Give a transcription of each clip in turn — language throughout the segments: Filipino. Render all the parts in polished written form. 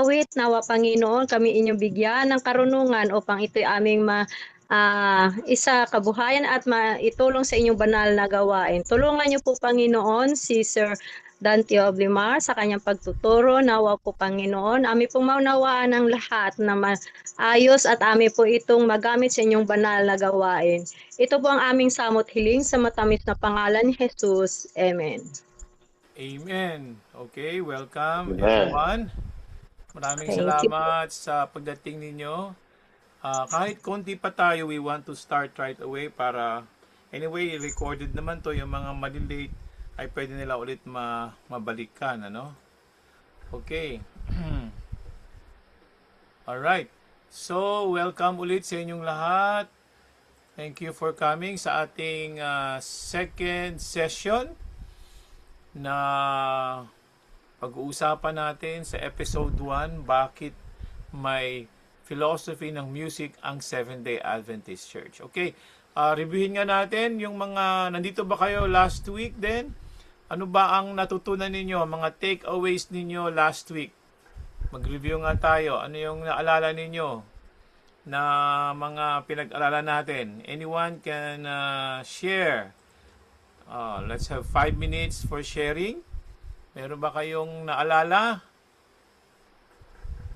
awit, nawa Panginoon kami inyong bigyan ng karunungan upang ito'y aming isa kabuhayan at maitulong sa inyong banal na gawain. Tulungan niyo po Panginoon si Sir Dante Oblimar sa kanyang pagtuturo. Nawa po Panginoon, amin pong maunawaan ang lahat na ayos at amin po itong magamit sa inyong banal na gawain. Ito po ang aming samot hiling sa matamis na pangalan ni Jesus. Amen. Amen. Okay, welcome Amen. everyone. Maraming Thank you. salamat sa pagdating ninyo. Kahit konti pa tayo, we want to start right away para anyway, recorded naman to, yung mga malilate ay pwede nila ulit mabalikan, ano? Okay. Alright. So, welcome ulit sa inyong lahat. Thank you for coming sa ating second session na pag-uusapan natin sa episode 1, bakit may philosophy ng music ang Seventh-day Adventist Church. Okay, reviewin nga natin yung mga, nandito ba kayo last week din? Ano ba ang natutunan ninyo, mga takeaways ninyo last week? Mag-review nga tayo. Ano yung naalala ninyo na mga pinag-aralan natin? Anyone can share? Let's have 5 minutes for sharing. Meron ba kayong naalala?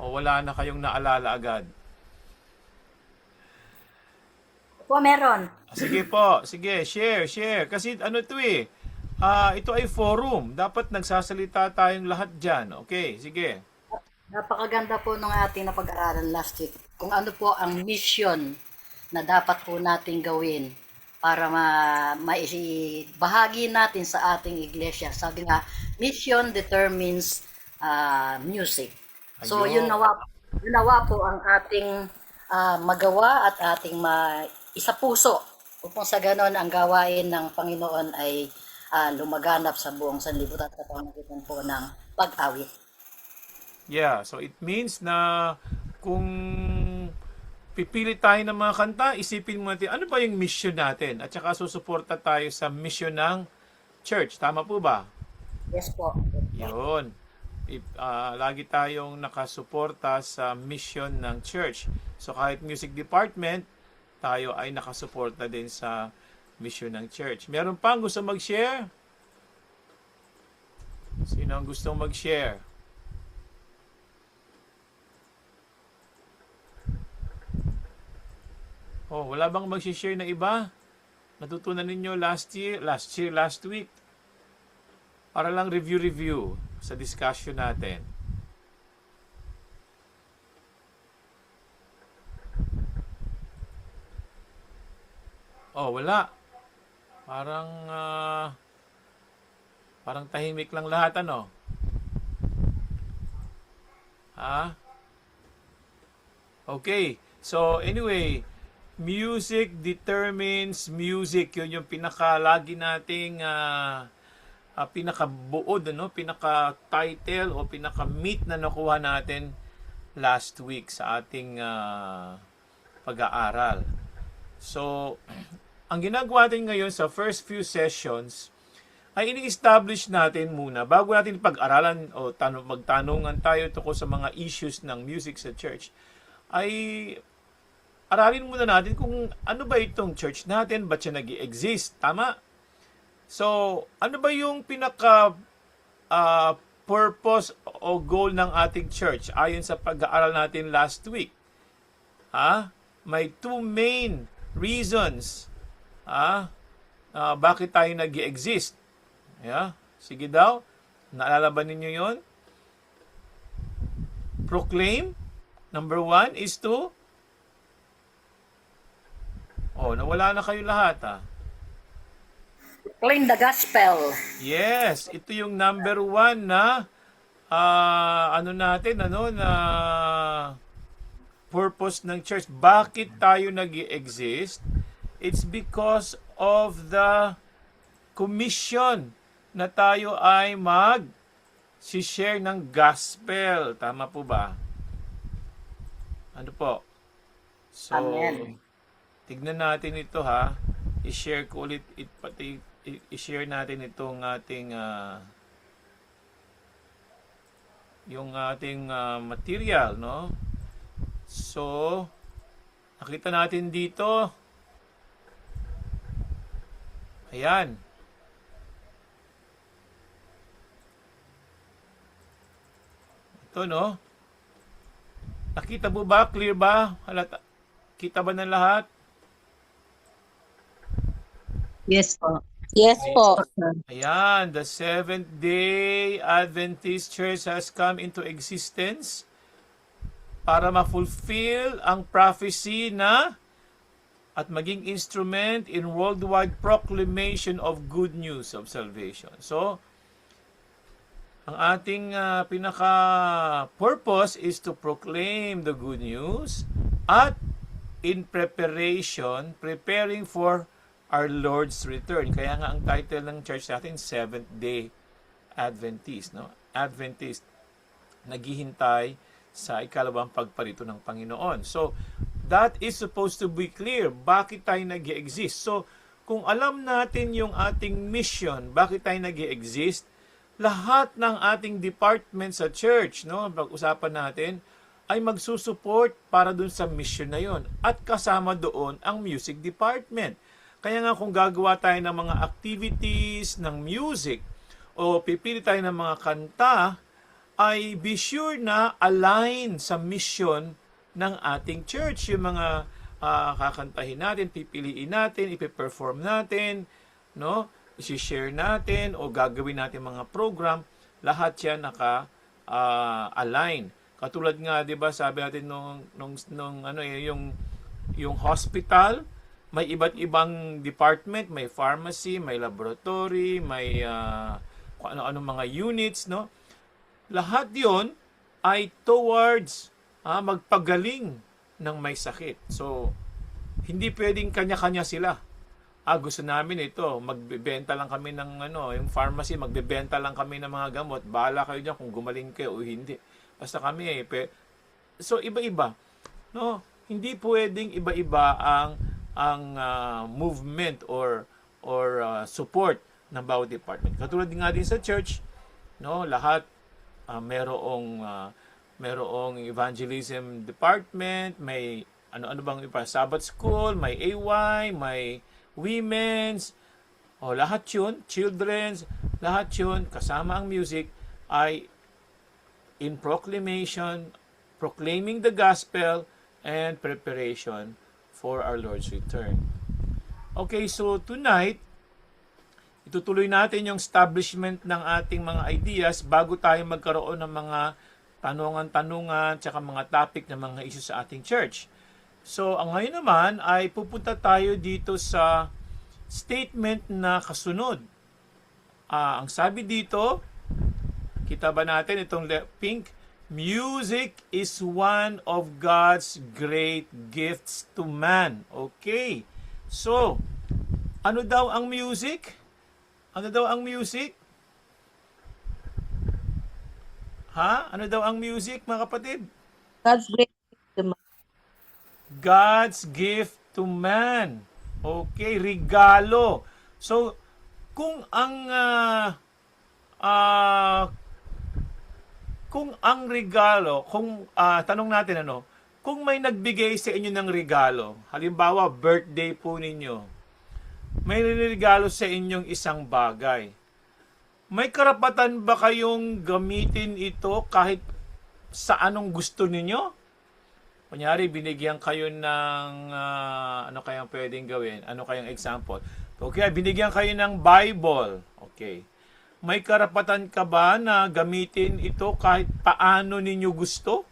O wala na kayong naalala agad? Po, meron. Sige po, sige, share. Kasi ano to eh, ito ay forum. Dapat nagsasalita tayong lahat dyan. Okay, sige. Napakaganda po nung ating napag-aralan last week. Kung ano po ang mission na dapat po nating gawin para maibahagi natin sa ating iglesia. Sabi nga, mission determines music. So, Ayun. yun nawa po ang ating magawa at ating isa puso upang sa ganon ang gawain ng Panginoon ay lumaganap sa buong sanlibutan at pamamagitan po ng pag-awit. Yeah, so it means na kung pipili tayo ng mga kanta, isipin mo natin, ano ba yung mission natin? At saka susuporta tayo sa mission ng church. Tama po ba? Yes po. Yun. Lagi tayong nakasuporta sa mission ng church. So kahit music department, tayo ay nakasuporta din sa mission ng church. Meron pang gusto mag-share? Sino ang gustong mag-share? Oh, wala bang mag-share na iba? Natutunan ninyo last week? Para lang review sa discussion natin. Oh, wala. Parang tahimik lang lahat, ano? Ha? Okay. So, anyway, music determines music. Yun yung lagi nating pinakabuod, pinaka-title o pinaka-meat na nakuha natin last week sa ating pag-aaral. So, ang ginagawa natin ngayon sa first few sessions ay ini-establish natin muna bago natin pag-aralan o magtanungan tayo tungkol sa mga issues ng music sa church, ay aralin muna natin kung ano ba itong church natin, ba't siya nag-i-exist, tama? So, ano ba yung pinaka purpose o goal ng ating church ayon sa pag-aaral natin last week? May two main reasons bakit tayo nag-i-exist. Yeah? Sige daw, naalala ba ninyo yon? Proclaim. Number 1 is to nawala na kayo lahat Proclaim the gospel. Yes, ito yung number 1 na na purpose ng church. Bakit tayo nag-i-exist? It's because of the commission na tayo ay mag-share ng gospel. Tama po ba? Ano po? So, Amen. tignan natin ito I-share ko ulit, i-share natin itong ating yung ating material, no? So, nakita natin dito. Ayan. Ito, no? Nakita mo ba? Clear ba? Halata, kita ba ng lahat? Yes po. Yes po. Ayan, the Seventh-day Adventist Church has come into existence para ma-fulfill ang prophecy na at maging instrument in worldwide proclamation of good news of salvation. So, ang ating pinaka-purpose is to proclaim the good news at in preparing for our Lord's return. Kaya nga ang title ng church natin, Seventh-day Adventist. No? Adventist, naghihintay sa ikalawang pagparito ng Panginoon. So, that is supposed to be clear. Bakit tayo nag-exist? So, kung alam natin yung ating mission, bakit tayo nag-exist, lahat ng ating department sa church, no, pag-usapan natin, ay magsusupport para dun sa mission na yon. At kasama doon ang music department. Kaya nga kung gagawa tayo ng mga activities ng music o pipili tayo ng mga kanta, ay be sure na align sa mission ng ating church. Yung mga kakantahin natin, pipiliin natin, ipe-perform natin, no? I-share natin o gagawin natin mga program, lahat yan naka-align. Katulad nga, 'di ba, sabi natin nung yung hospital, may iba't ibang department, may pharmacy, may laboratory, may kung ano-ano mga units, no? Lahat 'yon ay towards magpagaling ng may sakit. So, hindi pwedeng kanya-kanya sila. Gusto namin ito, magbebenta lang kami ng yung pharmacy, magbebenta lang kami ng mga gamot. Bahala kayo diyan kung gumaling kayo o hindi. Basta kami so iba-iba. No, hindi pwedeng iba-iba ang movement or support ng bawat department. Katulad nga din sa church, no, lahat merong evangelism department, may ano bang iba, Sabbath school, may AY, may women's, lahat yun, children's, lahat yun, kasama ang music, ay in proclamation, proclaiming the gospel, and preparation for our Lord's return. Okay, so tonight, itutuloy natin yung establishment ng ating mga ideas bago tayo magkaroon ng mga tanungan-tanungan, tsaka mga topic ng mga issues sa ating church. So, ang ngayon naman ay pupunta tayo dito sa statement na kasunod. Ang sabi dito, kita ba natin itong pink? Music is one of God's great gifts to man. Okay. So, ano daw ang music? Ano daw ang music? Ano daw ang music, mga kapatid? God's great gift. God's gift to man. Okay, regalo. So, kung ang regalo, tanong natin kung may nagbigay sa inyo ng regalo, halimbawa birthday po ninyo, may regalo sa inyong isang bagay, may karapatan ba kayong gamitin ito kahit sa anong gusto ninyo? Kunyari, binigyan kayo ng, ano kayang pwedeng gawin? Ano kayang example? Okay, binigyan kayo ng Bible. Okay. May karapatan ka ba na gamitin ito kahit paano ninyo gusto?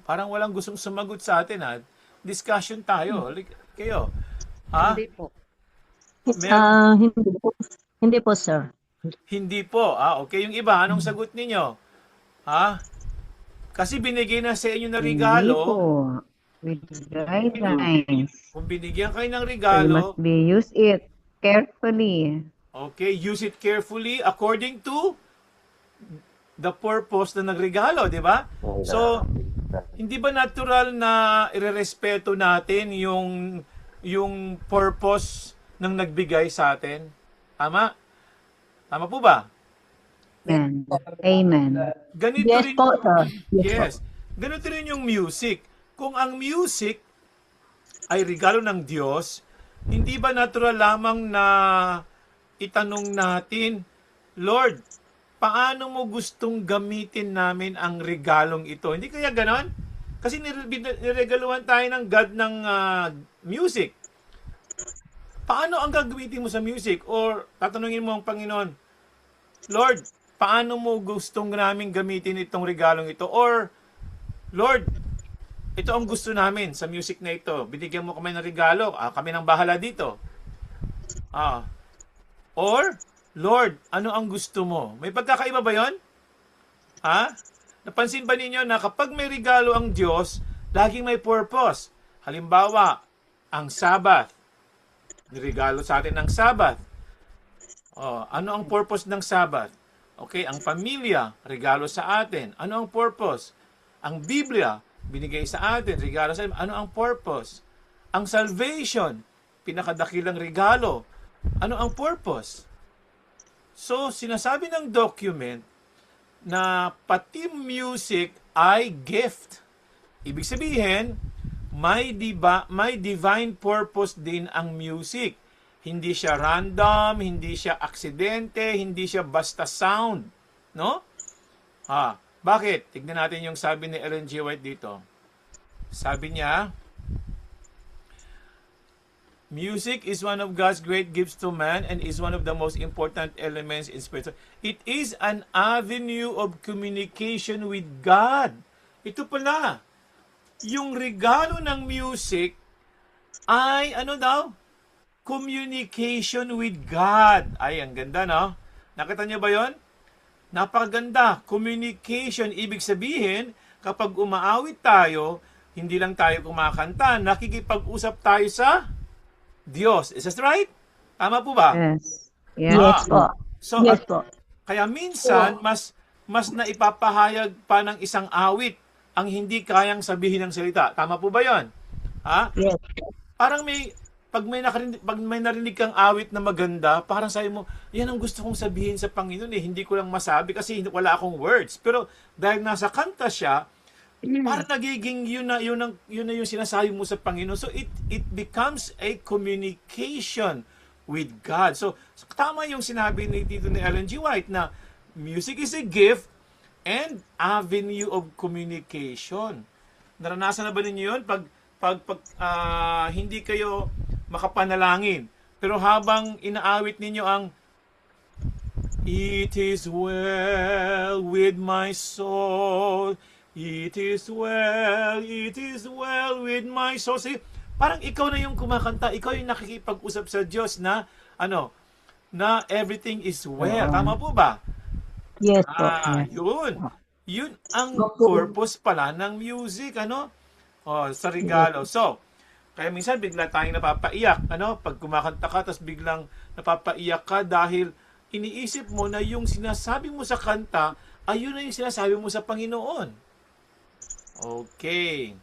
Parang walang gustong sumagot sa atin, Discussion tayo. Kayo. Hindi po. Meron- Hindi po, sir. Hindi po. Okay, yung iba, anong sagot ninyo? Kasi binigay na sa inyo na regalo. Hindi po. With guidelines. Kung binigyan kayo ng So you regalo, must use it carefully. okay, use it carefully according to the purpose na nagregalo, di ba? So, hindi ba natural na irerespeto natin yung yung purpose ng nagbigay sa atin. Tama? Tama po ba? Amen. Amen. Ganito Yes rin, po, sir. yes. Ganito rin yung music. Kung ang music ay regalo ng Diyos, hindi ba natural lamang na itanong natin, Lord, paano mo gustong gamitin namin ang regalong ito? Hindi kaya ganon? Kasi niregaluhan tayo ng God ng music. Paano ang gagamitin mo sa music? Or tatanungin mo ang Panginoon, Lord, paano mo gustong namin gamitin itong regalong ito? Or, Lord, ito ang gusto namin sa music na ito. Binigyan mo kami ng regalo. Kami nang bahala dito. Or, Lord, ano ang gusto mo? May pagkakaiba ba yon? Napansin ba ninyo na kapag may regalo ang Diyos, laging may purpose? Halimbawa, ang Sabbath. Niregalo sa atin ang Sabbath. Ano ang purpose ng Sabbath? Okay, ang pamilya, regalo sa atin. Ano ang purpose? Ang Biblia, binigay sa atin, regalo sa atin. Ano ang purpose? Ang salvation, pinakadakilang regalo. Ano ang purpose? So, sinasabi ng document na pati music ay gift. Ibig sabihin, may divine purpose din ang music. Hindi siya random, hindi siya aksidente, hindi siya basta sound. No? Bakit? Tignan natin yung sabi ni Ellen G. White dito. Sabi niya, music is one of God's great gifts to man and is one of the most important elements in spiritual. It is an avenue of communication with God. Ito pala, yung regalo ng music ay communication with God. Ay, ang ganda, no? Nakita niyo ba yon? Napakaganda. Communication, ibig sabihin, kapag umaawit tayo, hindi lang tayo kumakanta, nakikipag-usap tayo sa Diyos. Is that right? Tama po ba? Yes. Yes po. So, Yes po. kaya minsan, mas naipapahayag pa ng isang awit ang hindi kayang sabihin ng salita. Tama po ba yon? Yes. Parang pag may narinig kang awit na maganda, parang sabi mo, yan ang gusto kong sabihin sa Panginoon hindi ko lang masabi kasi wala akong words. Pero dahil nasa kanta siya, parang nagiging yun na yung sinasabi mo sa Panginoon. So it becomes a communication with God. So tama yung sinabi dito ni Ellen G. White na music is a gift and avenue of communication. Naranasan na ba ninyo yun? Pag hindi kayo makapanalangin, pero habang inaawit ninyo ang It is well with my soul, it is well with my soul. See, parang ikaw na yung kumakanta, ikaw yung nakikipag-usap sa Diyos na na everything is well. Tama po ba? Yes po. Yun ang purpose pala ng music, sa regalo. So, kaya minsan bigla tayong napapaiyak, pag kumakanta ka, tapos biglang napapaiyak ka dahil iniisip mo na yung sinasabi mo sa kanta, ayun na yung sinasabi mo sa Panginoon. Okay.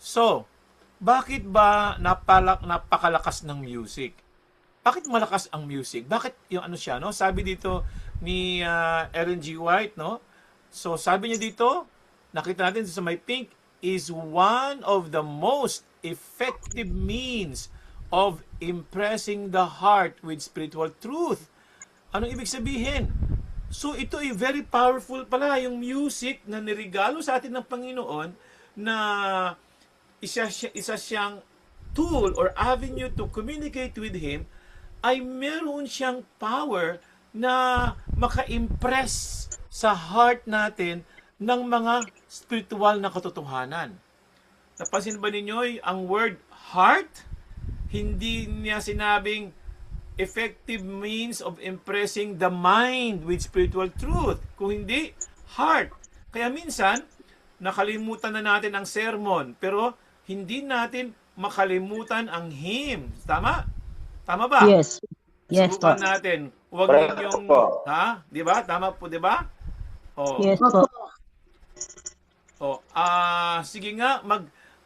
So, bakit ba napakalakas ng music? Bakit malakas ang music? Bakit yung siya, Sabi dito ni Ellen G. White, So, sabi niya dito, nakita natin sa may pink, is one of the most effective means of impressing the heart with spiritual truth. Anong ibig sabihin? So, ito ay very powerful pala, yung music na nirigalo sa atin ng Panginoon na isa siyang tool or avenue to communicate with Him, ay meron siyang power na maka-impress sa heart natin ng mga spiritual na katotohanan. Napansin ba ninyo ang word heart? Hindi niya sinabing effective means of impressing the mind with spiritual truth. Kung hindi, heart. Kaya minsan, nakalimutan na natin ang sermon, pero hindi natin makalimutan ang hymn. Tama? Tama ba? Yes. Yes po. Subukan natin. Huwag ninyong, Di ba? Tama po, di ba? Oh. Yes po. Sige nga,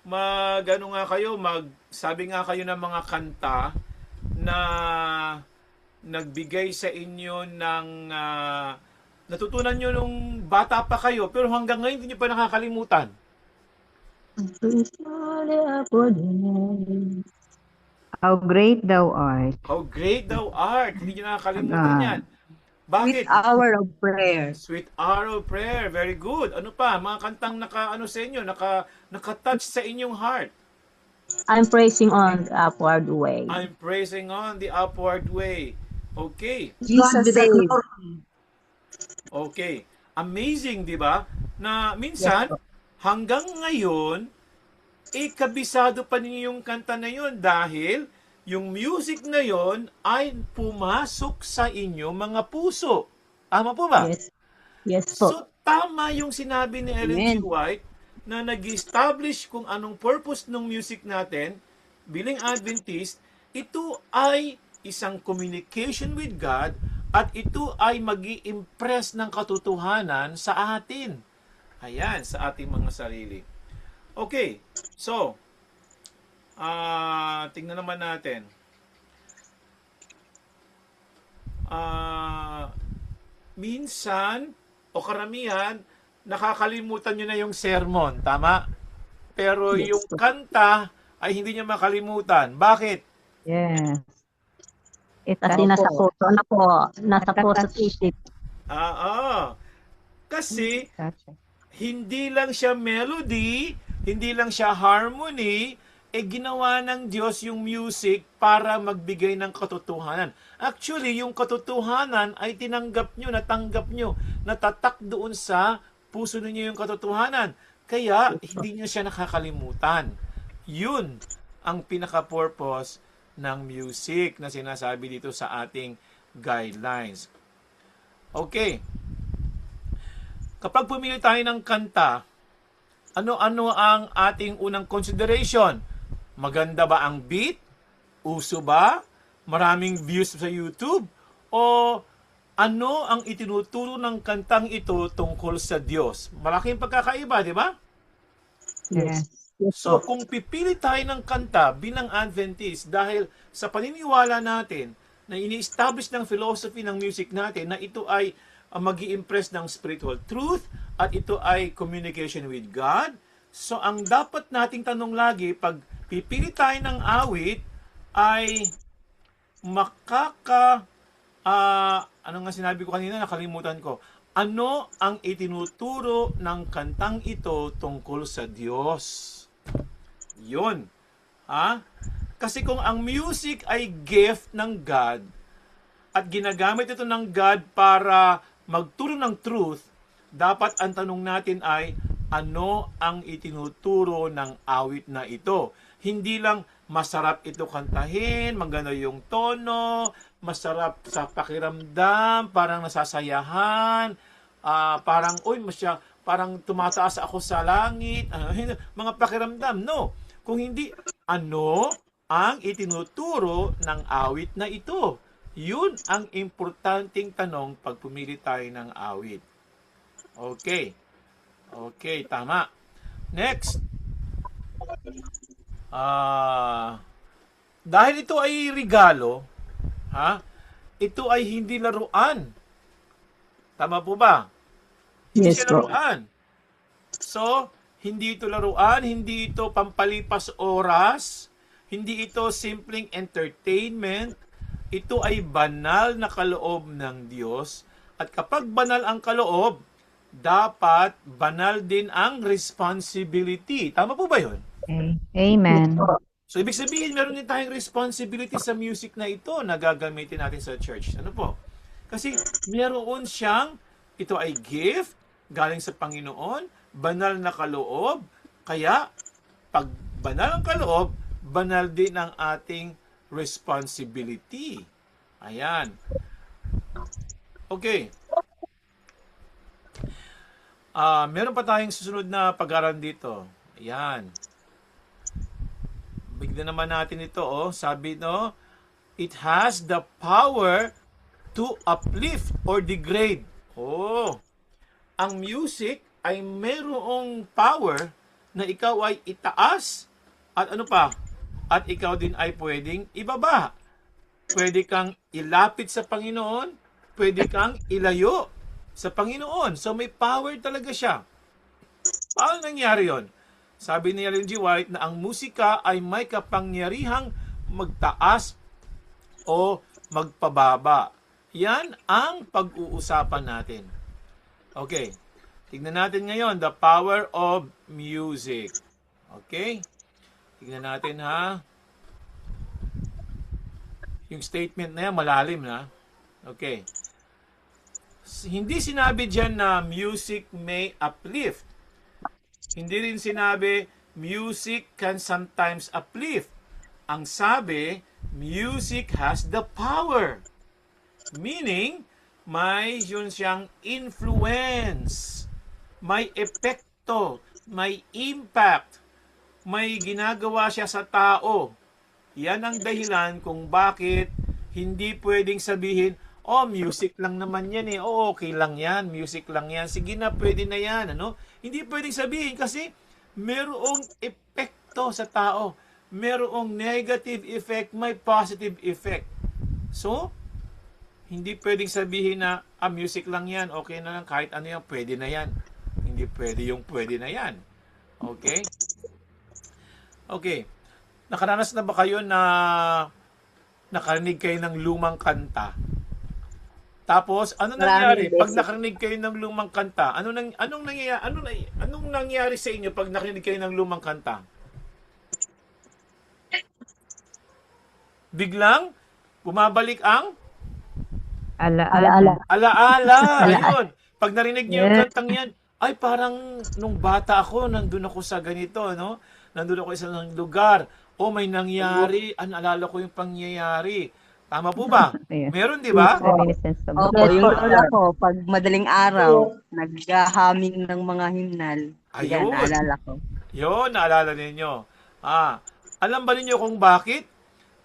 Magano nga kayo, magsabi nga kayo ng mga kanta na nagbigay sa inyo ng natutunan nyo nung bata pa kayo pero hanggang ngayon hindi nyo pa nakakalimutan. How great thou art. How great thou art. Hindi nyo nakakalimutan yan. Bakit? With hour of prayer. Sweet hour of prayer. Very good. Ano pa? Mga kantang sa inyo, naka-touch sa inyong heart. I'm praising on the upward way. I'm praising on the upward way. Okay. Jesus saved. Okay. Amazing, di ba? Na minsan, hanggang ngayon, kabisado pa ninyo yung kanta na yun dahil yung music na yon ay pumasok sa inyo mga puso. Tama po ba? Yes. Yes po. So, tama yung sinabi ni Ellen G. White na nag-establish kung anong purpose ng music natin bilang Adventist. Ito ay isang communication with God at ito ay mag-i-impress ng katotohanan sa atin. Ayan, sa ating mga sarili. Okay, so, tingnan naman natin. Minsan, o karamihan, nakakalimutan nyo na yung sermon, tama? Pero yung kanta ay hindi nyo makalimutan. Bakit? Yes. Kasi nasa puso na po. Nasa puso at isip. Kasi, hindi lang siya melody, hindi lang siya harmony, ginawa ng Diyos yung music para magbigay ng katotohanan. Actually, yung katotohanan ay tinanggap nyo, natanggap nyo, natatak doon sa puso ninyo yung katotohanan. Kaya, hindi nyo siya nakakalimutan. Yun ang pinaka-purpose ng music na sinasabi dito sa ating guidelines. Okay. Kapag pumili tayo ng kanta, ano-ano ang ating unang consideration? Maganda ba ang beat? Uso ba? Maraming views sa YouTube? O ano ang itinuturo ng kantang ito tungkol sa Diyos? Malaking pagkakaiba, di ba? Yes. So, kung pipili tayo ng kanta bilang Adventist dahil sa paniniwala natin na ini-establish ng philosophy ng music natin na ito ay mag-i-impress ng spiritual truth at ito ay communication with God, so ang dapat nating tanong lagi pag pipili tayo ng awit ay ano nga sinabi ko kanina, nakalimutan ko. Ano ang itinuturo ng kantang ito tungkol sa Diyos? Yun. Kasi kung ang music ay gift ng God at ginagamit ito ng God para magturo ng truth, dapat ang tanong natin ay ano ang itinuturo ng awit na ito. Hindi lang masarap ito kantahin, maganda yung tono, masarap sa pakiramdam, parang nasasayahan, parang tumataas ako sa langit, mga pakiramdam. No. Kung hindi, ano ang itinuturo ng awit na ito? Yun ang importanteng tanong pag pumili tayo ng awit. Okay. Okay, tama. Next. Dahil ito ay regalo, ito ay hindi laruan. Tama po ba? Hindi Yes siya po. laruan. So, hindi ito laruan, hindi ito pampalipas oras, hindi ito simpleng entertainment. Ito ay banal na kaloob ng Diyos. At kapag banal ang kaloob, dapat banal din ang responsibility. Tama po ba yun? Amen. So, ibig sabihin, meron din tayong responsibility sa music na ito na gagamitin natin sa church. Ano po? Kasi meron siyang, ito ay gift, galing sa Panginoon, banal na kaloob. Kaya, pag banal ang kaloob, banal din ang ating responsibility. Ayan. Okay. Meron pa tayong susunod na pag-aaral dito. Ayan. Bigyan naman natin ito, sabi it has the power to uplift or degrade. Ang music ay mayroong power na ikaw ay itaas at ano pa? At ikaw din ay pwedeng ibaba. Pwede kang ilapit sa Panginoon, pwede kang ilayo sa Panginoon. So may power talaga siya. Paano nangyari yon? Sabi ni Ellen G. White na ang musika ay may kapangyarihang magtaas o magpababa. Yan ang pag-uusapan natin. Okay. Tignan natin ngayon, the power of music. Okay? Tignan natin ha. Yung statement na yan, malalim na. Okay. Hindi sinabi dyan na music may uplift. Hindi rin sinabi music can sometimes uplift. Ang sabi, music has the power. Meaning, may yun siyang influence. May epekto, may impact, may ginagawa siya sa tao. Yan ang dahilan kung bakit hindi pwedeng sabihin, oh, music lang naman yan eh. Oh, okay lang yan. Music lang yan. Sige na, pwede na yan. Ano? Hindi pwedeng sabihin kasi merong epekto sa tao. Merong negative effect, may positive effect. So, hindi pwedeng sabihin na, music lang yan. Okay na lang. Kahit ano yan, pwede na yan. Hindi pwede yung pwede na yan. Okay? Okay. Nakaranas na ba kayo na nakarinig kayo ng lumang kanta? Tapos, ano nangyari? Pag nakarinig kayo ng lumang kanta, anong nangyari sa inyo pag nakarinig kayo ng lumang kanta? Biglang, bumabalik ang Alaala. alaala. Ayun. Pag narinig niyo yung kantang yan, ay parang nung bata ako, nandun ako sa ganito, no? Nandun ako sa isang lugar. O may nangyari, naalala ko yung pangyayari. Tama po ba? Ayan. Meron, di ba? Reminiscence of Opo, Yes, yung po. lola ko, pag madaling araw, nag-humming ng mga himnal. Yan, Ayun. naalala ko. Yun, naalala ninyo. Alam ba ninyo kung bakit?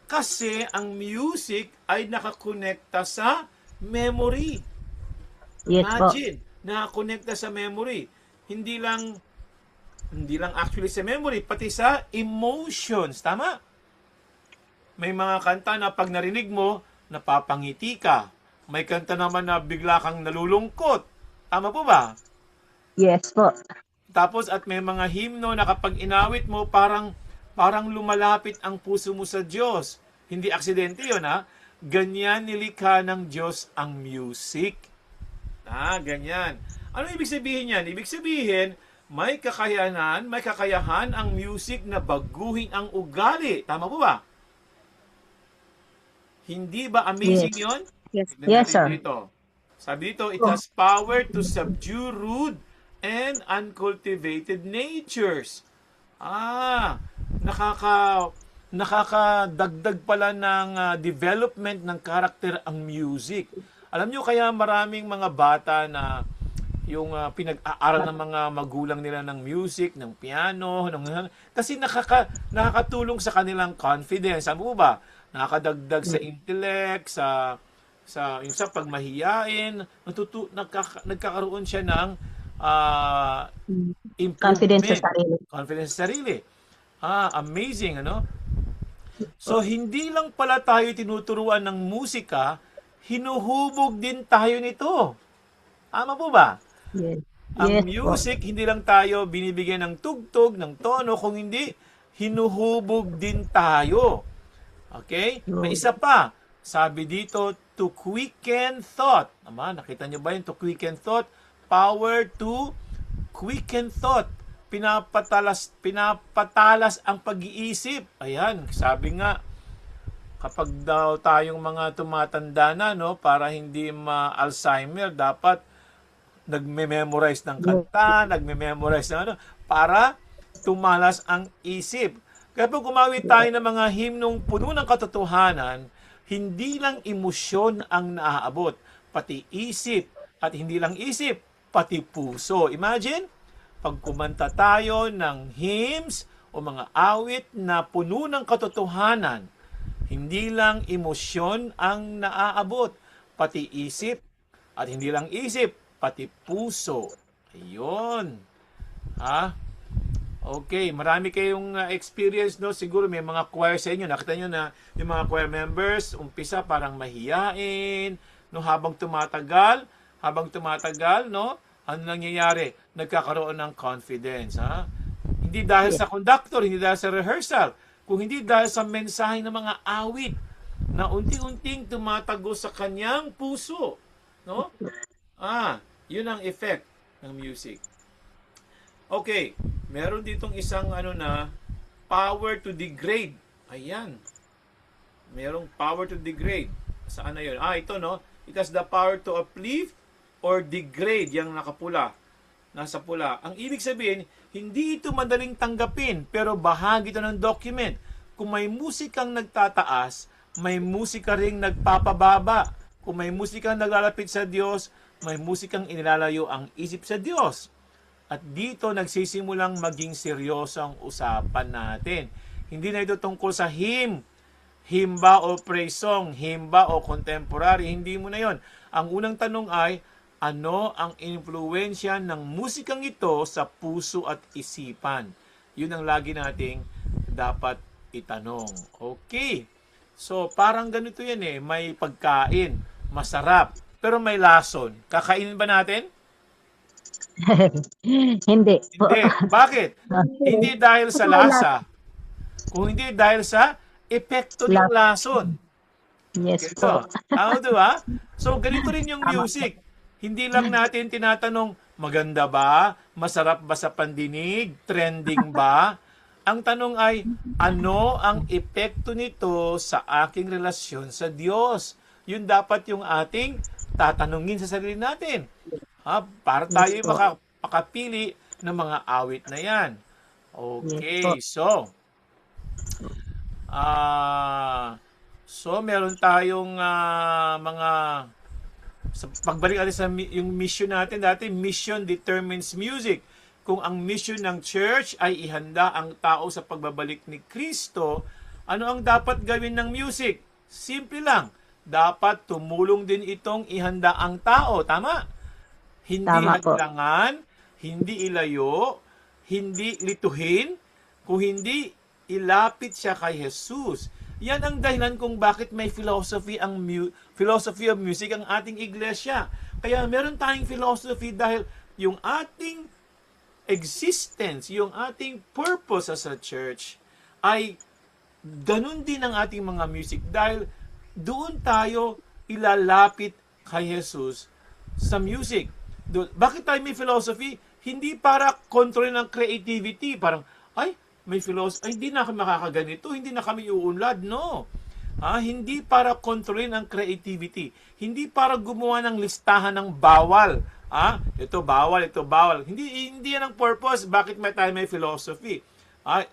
Kasi ang music ay nakakonekta sa memory. Yes po. Imagine, nakakonekta sa memory. Hindi lang actually sa memory, pati sa emotions. Tama? May mga kanta na pag narinig mo, napapangiti ka. May kanta naman na bigla kang nalulungkot. Tama po ba? Yes po. Tapos at may mga himno na kapag inawit mo, parang lumalapit ang puso mo sa Diyos. Hindi aksidente yun, ha? Ganyan nilikha ng Diyos ang music. Ganyan. Ano ibig sabihin yan? Ibig sabihin, may kakayahan ang music na baguhin ang ugali. Tama po ba? Hindi ba amazing yon? Yes, Tignan yes natin sir. dito. Sabi dito, it has power to subdue rude and uncultivated natures. Nakakadagdag pala ng development ng karakter ang music. Alam nyo kaya maraming mga bata na yung pinag-aaral ng mga magulang nila ng music, ng piano, kasi nakakatulong sa kanilang confidence. Ano po ba? Nakakadagdag sa intellect, sa pagmahiyain, nagkakaroon siya ng Confidence sa improvement. sarili. Confidence sa sarili. Amazing, ano? So, hindi lang pala tayo tinuturuan ng musika, hinuhubog din tayo nito. Tama po ba? Yes. Ang Yes po. music, hindi lang tayo binibigyan ng tugtog, ng tono, kung hindi, hinuhubog din tayo. Okay? May isa pa. Sabi dito, to quicken thought. Nakita nyo ba yun? To quicken thought. Power to quicken thought. Pinapatalas ang pag-iisip. Ayan, sabi nga, kapag daw tayong mga tumatanda na, no, para hindi ma-Alzheimer, dapat nagme-memorize ng kanta, nagme-memorize ng para tumalas ang isip. Kaya pag gumawin tayo ng mga himnong puno ng katotohanan, hindi lang emosyon ang naaabot, pati isip, at hindi lang isip, pati puso. Imagine, pag kumanta tayo ng hymns o mga awit na puno ng katotohanan, hindi lang emosyon ang naaabot, pati isip, at hindi lang isip, pati puso. Ayun. Okay, marami kayong experience, no? Siguro may mga choir sa inyo. Nakita nyo na yung mga choir members, umpisa parang mahiyain, no? Habang tumatagal, no? Ano nangyayari? Nagkakaroon ng confidence, ha? Hindi dahil sa conductor, hindi dahil sa rehearsal, kung hindi dahil sa mensahe ng mga awit na unti-unting tumatago sa kanyang puso, no? Yun ang effect ng music. Okay, meron ditong isang power to degrade. Ayan. Merong power to degrade. Saan na yun? Ito, no? It has the power to uplift or degrade, yung nakapula. Nasa pula. Ang ibig sabihin, hindi ito madaling tanggapin, pero bahagi ito ng document. Kung may musikang nagtataas, may musika ring nagpapababa. Kung may musikang naglalapit sa Diyos, may musikang inilalayo ang isip sa Diyos. At dito nagsisimulang maging seryoso ang usapan natin. Hindi na ito tungkol sa hymn ba o praise song, hymn ba o contemporary, hindi mo na yon. Ang unang tanong ay, ano ang influensya ng musikang ito sa puso at isipan? Yun ang lagi nating dapat itanong. Okay. So, parang ganito yan may pagkain, masarap, pero may lason. Kakainin ba natin? Hindi po. Hindi. Bakit? Hindi dahil sa lasa. Kung hindi dahil sa epekto ng lason. Yes Ito. po. Diba? So, ganito rin yung music. Hindi lang natin tinatanong, maganda ba? Masarap ba sa pandinig? Trending ba? Ang tanong ay, ano ang epekto nito sa aking relasyon sa Diyos? Yun dapat yung ating tatanungin sa sarili natin. Para tayo makapili ng mga awit na yan. Okay, so meron tayong mga pagbalik natin sa yung mission natin dati, mission determines music. Kung ang mission ng church ay ihanda ang tao sa pagbabalik ni Kristo, ano ang dapat gawin ng music? Simple lang, dapat tumulong din itong ihanda ang tao, tama? Hindi hadlangan, hindi ilayo, hindi lituhin, kung hindi ilapit siya kay Jesus. Yan ang dahilan kung bakit may philosophy of music ang ating iglesia. Kaya meron tayong philosophy dahil yung ating existence, yung ating purpose as a church ay ganun din ang ating mga music dahil doon tayo ilalapit kay Jesus sa music. Bakit tayo may philosophy? Hindi para kontrolin ang creativity. Parang, may philosophy, hindi na kami makakaganito, hindi na kami uunlad. No. Hindi para kontrolin ang creativity. Hindi para gumawa ng listahan ng bawal. Ito bawal, ito bawal. Hindi yan ang purpose. Bakit tayo may philosophy?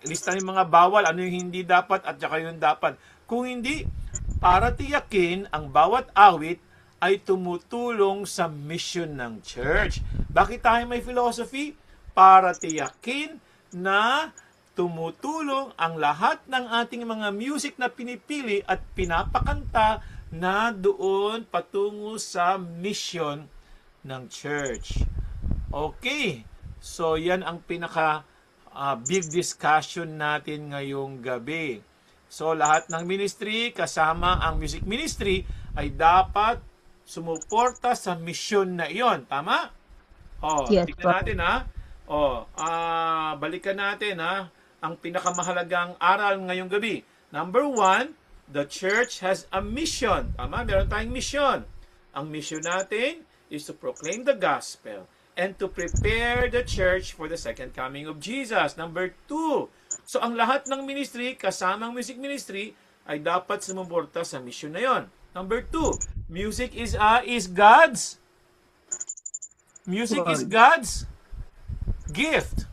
Listahan yung mga bawal, ano yung hindi dapat at saka yung dapat. Kung hindi, para tiyakin ang bawat awit ay tumutulong sa mission ng church. Bakit tayo may philosophy? Para tiyakin na tumutulong ang lahat ng ating mga music na pinipili at pinapakanta na doon patungo sa mission ng church. Okay. So, yan ang pinaka big discussion natin ngayong gabi. So, lahat ng ministry, kasama ang music ministry, ay dapat sumuporta sa mission na iyon. Tama? Yes, tingnan natin balikan natin ang pinakamahalagang aral ngayong gabi. Number 1, the church has a mission. Tama? Meron tayong mission. Ang mission natin is to proclaim the gospel and to prepare the church for the second coming of Jesus. Number 2, so ang lahat ng ministry, kasamang music ministry, ay dapat sumuporta sa mission na yon. Number 2, music is God's gift.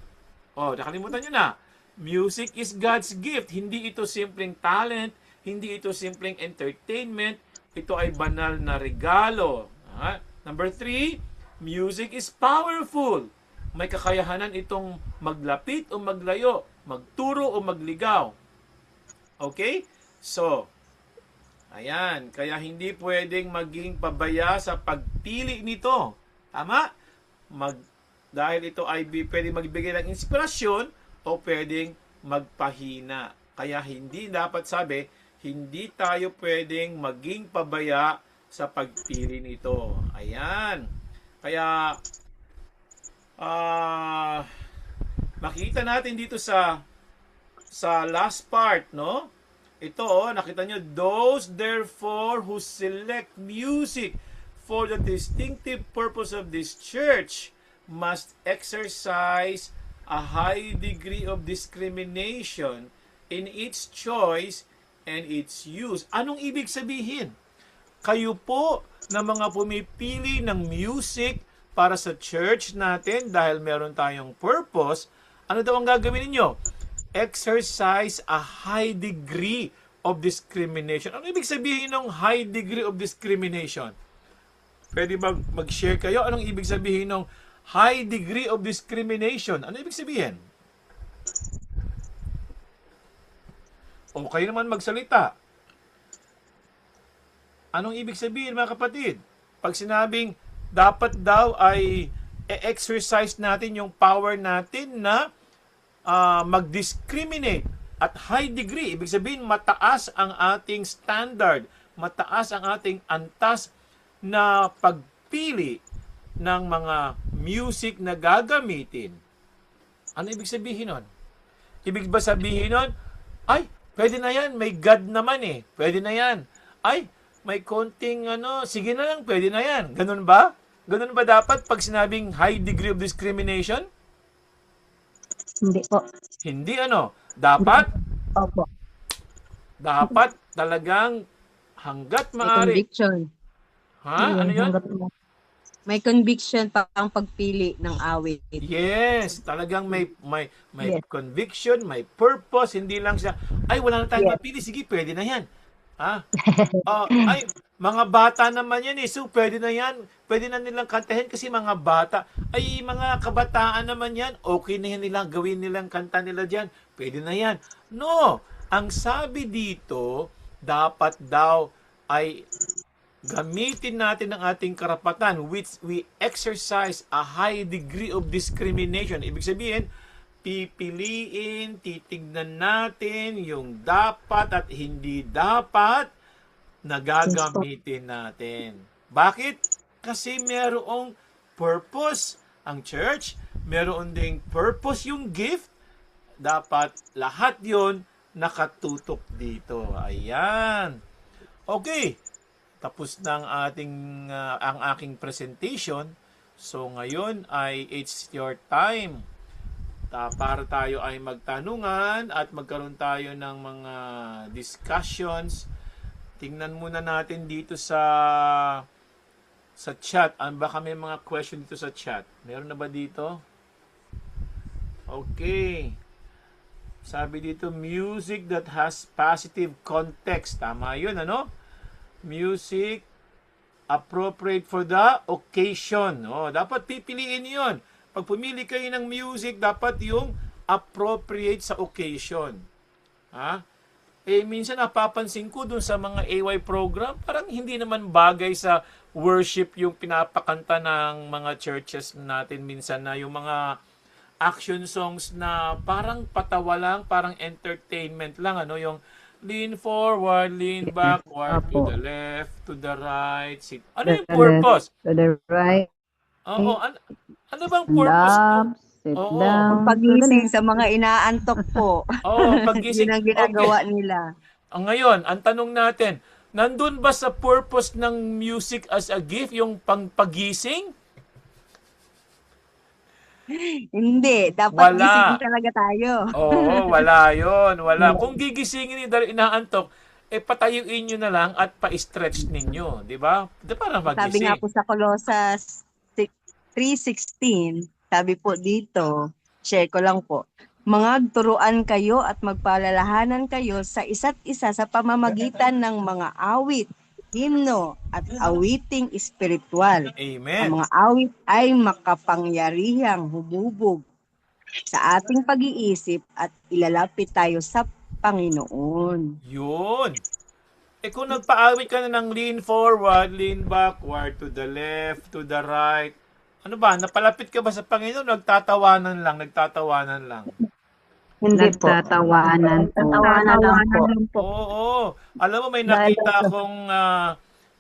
Nakalimutan nyo na. Music is God's gift. Hindi ito simpleng talent, hindi ito simpleng entertainment, ito ay banal na regalo. Number 3, music is powerful. May kakayahanan itong maglapit o maglayo, magturo o magligaw. Okay? So, ayan. Kaya hindi pwedeng maging pabaya sa pagpili nito. Tama? Dahil ito ay pwedeng magbigay ng inspirasyon o pwedeng magpahina. Kaya hindi dapat sabi, hindi tayo pwedeng maging pabaya sa pagpili nito. Ayan. Kaya, makita natin dito sa last part, no? Ito, nakita nyo, those therefore who select music for the distinctive purpose of this church must exercise a high degree of discrimination in its choice and its use. Anong ibig sabihin? Kayo po na mga pumipili ng music para sa church natin dahil meron tayong purpose, ano daw ang gagawin ninyo? Exercise a high degree of discrimination. Ano ibig sabihin ng high degree of discrimination? Pwede ba mag-share kayo? Anong ibig sabihin ng high degree of discrimination? Ano ibig sabihin? O kayo naman magsalita. Anong ibig sabihin, mga kapatid? Pag sinabing dapat daw ay exercise natin yung power natin na mag-discriminate at high degree. Ibig sabihin, mataas ang ating standard, mataas ang ating antas na pagpili ng mga music na gagamitin. Ano ibig sabihin nun? Ibig ba sabihin nun, ay, pwede na yan, may God naman eh. Pwede na yan. Ay, may konting sige na lang, pwede na yan. Ganun ba? Ganun ba dapat pag sinabing high degree of discrimination? Hindi po. Hindi Dapat Opo. talagang hanggat May maaari. conviction. Ha? Ano yun? May conviction pa ang pagpili ng awit. Yes, talagang may Yes. conviction, may purpose, hindi lang siya, ay wala na tayong Yes. mapili, sige, pwede na yan. Ha? Ay, mga bata naman yan eh, so pwede na yan, pwede na nilang kantahin kasi mga bata, ay mga kabataan naman yan, okay na yan nilang gawin nilang kanta nila dyan, pwede na yan. No, ang sabi dito, dapat daw ay gamitin natin ang ating karapatan which we exercise a high degree of discrimination. Ibig sabihin, pipiliin, titignan natin yung dapat at hindi dapat na gagamitin natin. Bakit? Kasi merong purpose ang church, meron ding purpose yung gift, dapat lahat yon nakatutok dito. Ayan. Okay. Tapos na ang aking presentation. So ngayon ay it's your time. Para tayo ay magtanungan at magkaroon tayo ng mga discussions. Tingnan muna natin dito sa chat. Ano ba kami mga question dito sa chat? Meron na ba dito? Okay. Sabi dito, music that has positive context. Tama yun, Music appropriate for the occasion. Dapat pipiliin yun. Pag pumili kayo ng music, dapat yung appropriate sa occasion. Ha? Minsan napapansin ko dun sa mga AY program, parang hindi naman bagay sa worship yung pinapakanta ng mga churches natin minsan na yung mga action songs na parang patawa lang, parang entertainment lang, yung lean forward, lean backward, to the left, to the right, sit. Ano yung purpose? To the right, Oo, ano bang purpose ko? up, sit Oo. down. Pagising sa mga inaantok po. Oo, pagising. Yun ang ginagawa nila. Ngayon, ang tanong natin, nandun ba sa purpose ng music as a gift yung pangpagising? Hindi. Dapat Wala. gising talaga tayo. Oo, wala yon, wala. Kung gigisingin niyo dahil inaantok, patayuin nyo na lang at pa-stretch ninyo, di ba? Di para Sabi nga magising. po sa Colossus 3:16, sabi po dito, share ko lang po, turuan kayo at magpalalahanan kayo sa isa't isa sa pamamagitan ng mga awit, himno at awiting espiritual. Amen. Ang mga awit ay makapangyarihang humubog sa ating pag-iisip at ilalapit tayo sa Panginoon. Yun. Kung nagpaawit ka na ng lean forward, lean backward, to the left, to the right, ano ba, napalapit ka ba sa Panginoon? Nagtatawanan lang. Hindi po. Nagtatawanan po. Nagtatawanan lang po. Oo. Alam mo, Dahil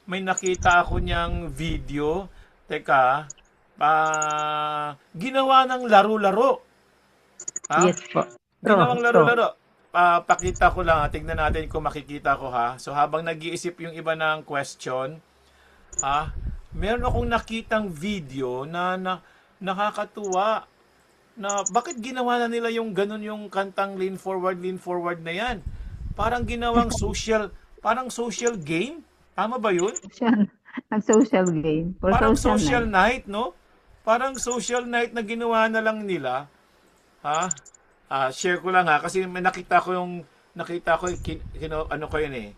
may nakita ako niyang video. Teka, ginawa ng laro-laro. Ha? Yes po. Ginawang True. laro-laro. Pakita ko lang, tignan natin kung makikita ko ha. So habang nag-iisip yung iba ng question, meron akong nakitang video na nakakatuwa na bakit ginawa na nila yung ganun yung kantang lean forward na yan. Parang ginawang social game. Tama ba yun? Nag-social game. For Parang social social night. night, no? Parang social night na ginawa na lang nila. Ha? Share ko lang ha kasi may nakita ko ano ko yun eh.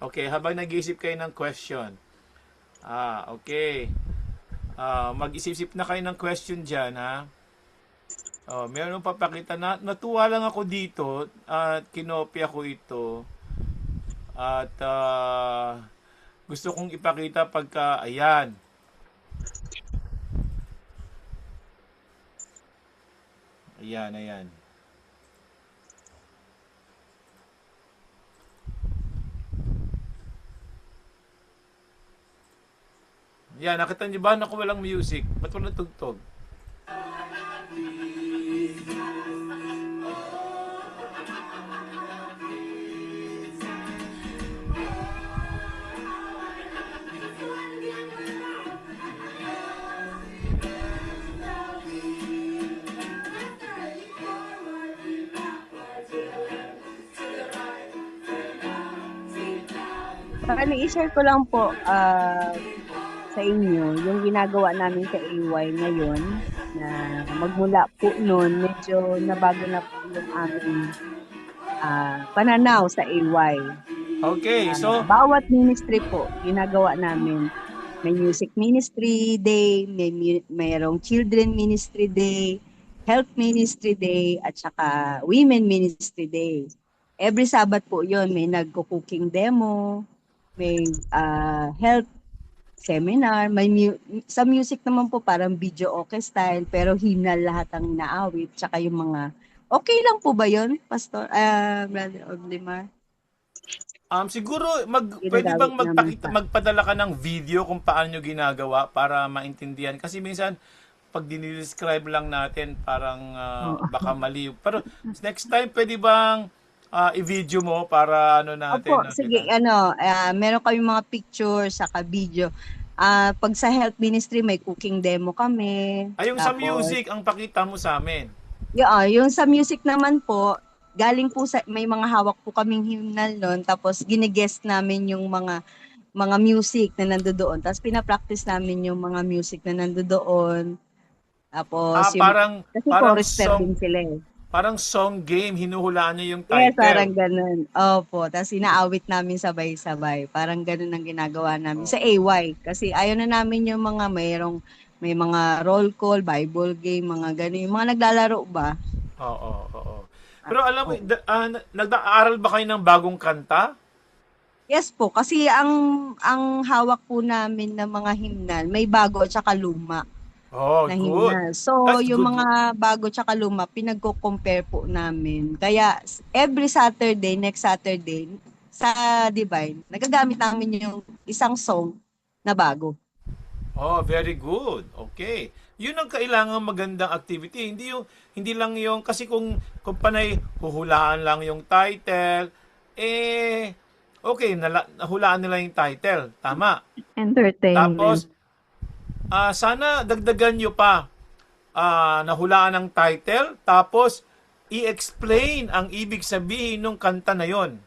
Okay, habang nag-iisip kayo ng question. Okay. Mag-isip-isip na kayo ng question diyan ha. Meron papakita na natuwa lang ako dito at kinopya ko ito. At gusto kong ipakita pagka ayan. Ayan. Yan, nakita niyo ba? Naku, walang music. Ba't walang tugtog? Paano i-share ko lang po sa inyo yung ginagawa namin sa AY ngayon na magmula po noon medyo nabago na po yung aming pananaw sa AY. Okay, so Bawat ministry po ginagawa namin. May music ministry day, mayroong children ministry day, health ministry day, at saka women ministry day. Every Sabat po yon may nagko-cooking demo, may health seminar, sa music naman po parang video okay style, pero himnal lahat ang naawit, tsaka yung mga, okay lang po ba yon Pastor, Brother Oblimar? Siguro pwede bang magpadala ka ng video kung paano nyo ginagawa para maintindihan kasi minsan pag dinidescribe lang natin parang baka mali. Pero next time pwede bang i-video mo para ano natin? Opo, sige, meron kami mga pictures saka video. Pag sa health ministry may cooking demo kami. Yung sa music ang pakita mo sa amin. Yung sa music naman po, galing po sa may mga hawak po kaming hymnal noon, tapos gine-guest namin yung mga music na nandoon. Tapos pina-practice namin yung mga music na nandoon. Tapos parang chorister song, din sila eh. Parang song game, hinuhulaan niyo yung title. Yes, parang ganun. Opo, tapos inaawit namin sabay-sabay. Parang ganun ang ginagawa namin sa AY. Kasi ayaw na namin yung mga may mga roll call, Bible game, mga ganun. Yung mga naglalaro ba? Oo. Pero alam mo, nag-aaral ba kayo ng bagong kanta? Yes po, kasi ang hawak po namin ng mga himnal, may bago at saka luma na Good. himnal. So, That's yung good. mga bago at saka luma, pinagko-compare po namin. Kaya, every Saturday, next Saturday, sa Divine, nagagamit namin yung isang song na bago. Very good. Okay. Yun ang kailangan magandang activity. Hindi lang yung kasi kung panay huhulaan lang yung title, okay, nahulaan nila yung title. Tama. Entertainment. Tapos sana dagdagan nyo pa nahulaan ng title, tapos i-explain ang ibig sabihin ng kanta na yon.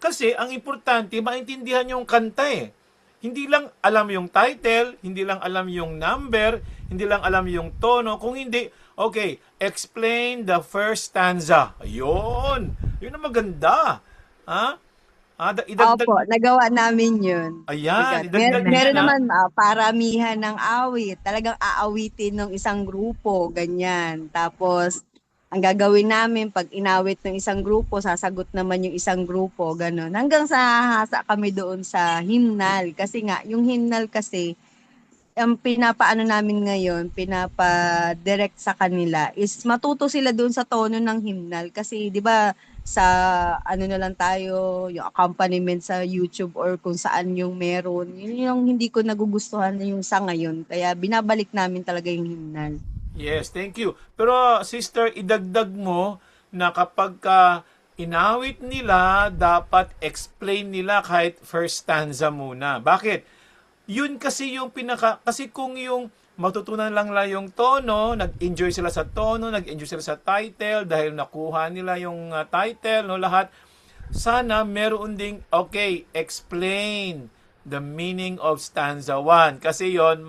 Kasi ang importante, maintindihan yung kanta eh. Hindi lang alam yung title, hindi lang alam yung number, hindi lang alam yung tono. Kung hindi, okay, explain the first stanza. Ayun! Yun ang maganda. Opo, nagawa namin yun. Ayan. Meron naman paramihan ng awit. Talagang aawitin ng isang grupo, ganyan. Tapos, ang gagawin namin, pag inawit ng isang grupo, sasagot naman yung isang grupo, gano'n. Hanggang sa hasa kami doon sa himnal. Kasi nga, yung himnal kasi, ang pinapaano namin ngayon, pinapa-direct sa kanila is matuto sila doon sa tono ng hymnal. Kasi 'di ba sa ano na lang tayo, yung accompaniment sa YouTube or kung saan yung meron, yun yung hindi ko nagugustuhan na yung sa ngayon. Kaya binabalik namin talaga yung hymnal. Yes, thank you. Pero sister, idagdag mo na kapag ka inawit nila, dapat explain nila kahit first stanza muna. Bakit? Yun kasi yung kasi kung yung matutunan lang nila yung tono, nag-enjoy sila sa tono, nag-enjoy sila sa title dahil nakuha nila yung title, no, lahat. Sana meron ding, okay, explain the meaning of stanza 1 kasi yon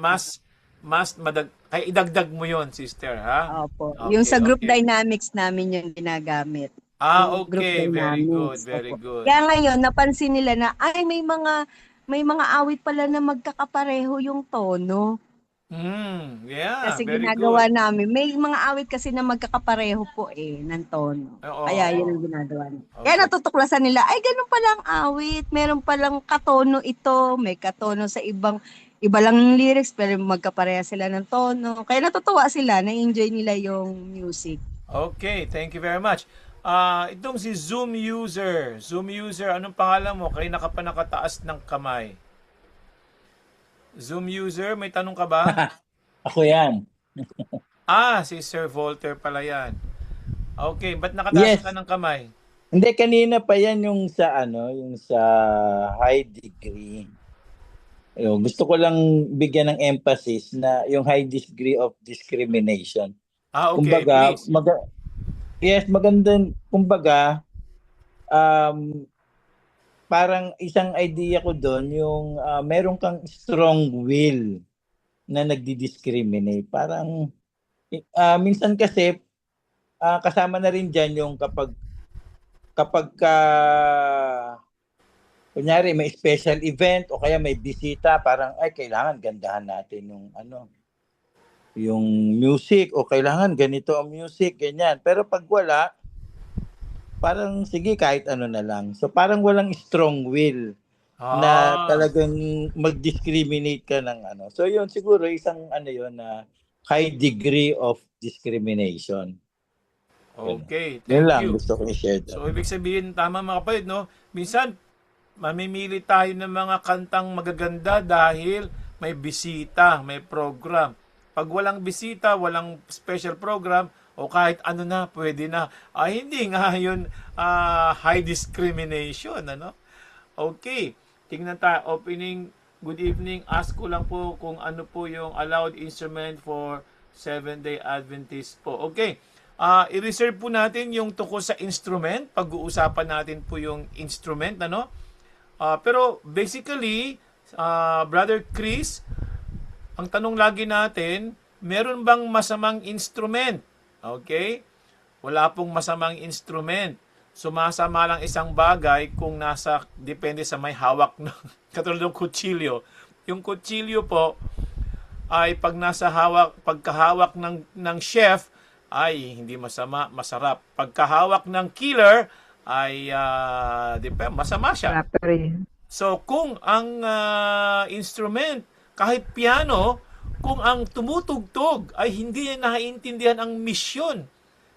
kaya idagdag mo yon, sister, ha? Opo. Okay, Yung sa group okay. dynamics namin yung ginagamit. Yung group Okay, very good, dynamics. very Opo. good. Kaya ngayon, napansin nila na, ay, may mga awit pala na magkakapareho yung tono. Yeah, Kasi very ginagawa good. namin. May mga awit kasi na magkakapareho po ng tono. Oo, Kaya yun oo. ang ginagawa nila. Okay. Kaya natutuklasan nila, ay, ganun pala ang awit. Meron palang katono ito. May katono sa iba lang yung lyrics, pero magkapareha sila ng tono. Kaya natutuwa sila, na-enjoy nila yung music. Okay, thank you very much. Itong si Zoom user. Zoom user, anong pangalan mo? Kayo nakataas ng kamay. Zoom user, may tanong ka ba? Ako yan. Si Sir Volter pala yan. Okay, ba't nakataas Yes. ka ng kamay? Hindi, kanina pa yan yung sa high degree. Gusto ko lang bigyan ng emphasis na yung high degree of discrimination. Okay, Kumbaga, please. magandang, kumbaga, parang isang idea ko doon, yung meron kang strong will na nagdi-discriminate. Parang, minsan kasi, kasama na rin dyan yung kapag kunyari may special event o kaya may bisita, parang, ay, kailangan gandahan natin yung music o kailangan ganito ang music, ganyan. Pero pag wala, parang sige kahit ano na lang. So parang walang strong will na talagang mag-discriminate ka ng ano. So yun siguro isang yun na high degree of discrimination. Okay, Yun thank lang you. gusto ko i-share. So, ibig sabihin, tama mga kapatid, no? Minsan, mamimili tayo ng mga kantang magaganda dahil may bisita, may program. Pag walang bisita, walang special program, o kahit ano na, pwede na. Hindi nga yun high discrimination, ano? Okay, tingnan tayo. Opening, good evening. Ask ko lang po kung ano po yung allowed instrument for Seventh-day Adventist po. Okay, i-reserve po natin yung tungkol sa instrument. Pag-uusapan natin po yung instrument, ano? Pero basically, Brother Chris, ang tanong lagi natin, meron bang masamang instrument? Okay? Wala pong masamang instrument. Sumasama lang isang bagay kung depende sa may hawak ng, katulad ng kutsilyo. Yung kutsilyo po, ay pagkahawak ng chef, ay hindi masama, masarap. Pagkahawak ng killer, ay masama siya. So kung ang instrument, kahit piano, kung ang tumutugtog ay hindi niya naiintindihan ang misyon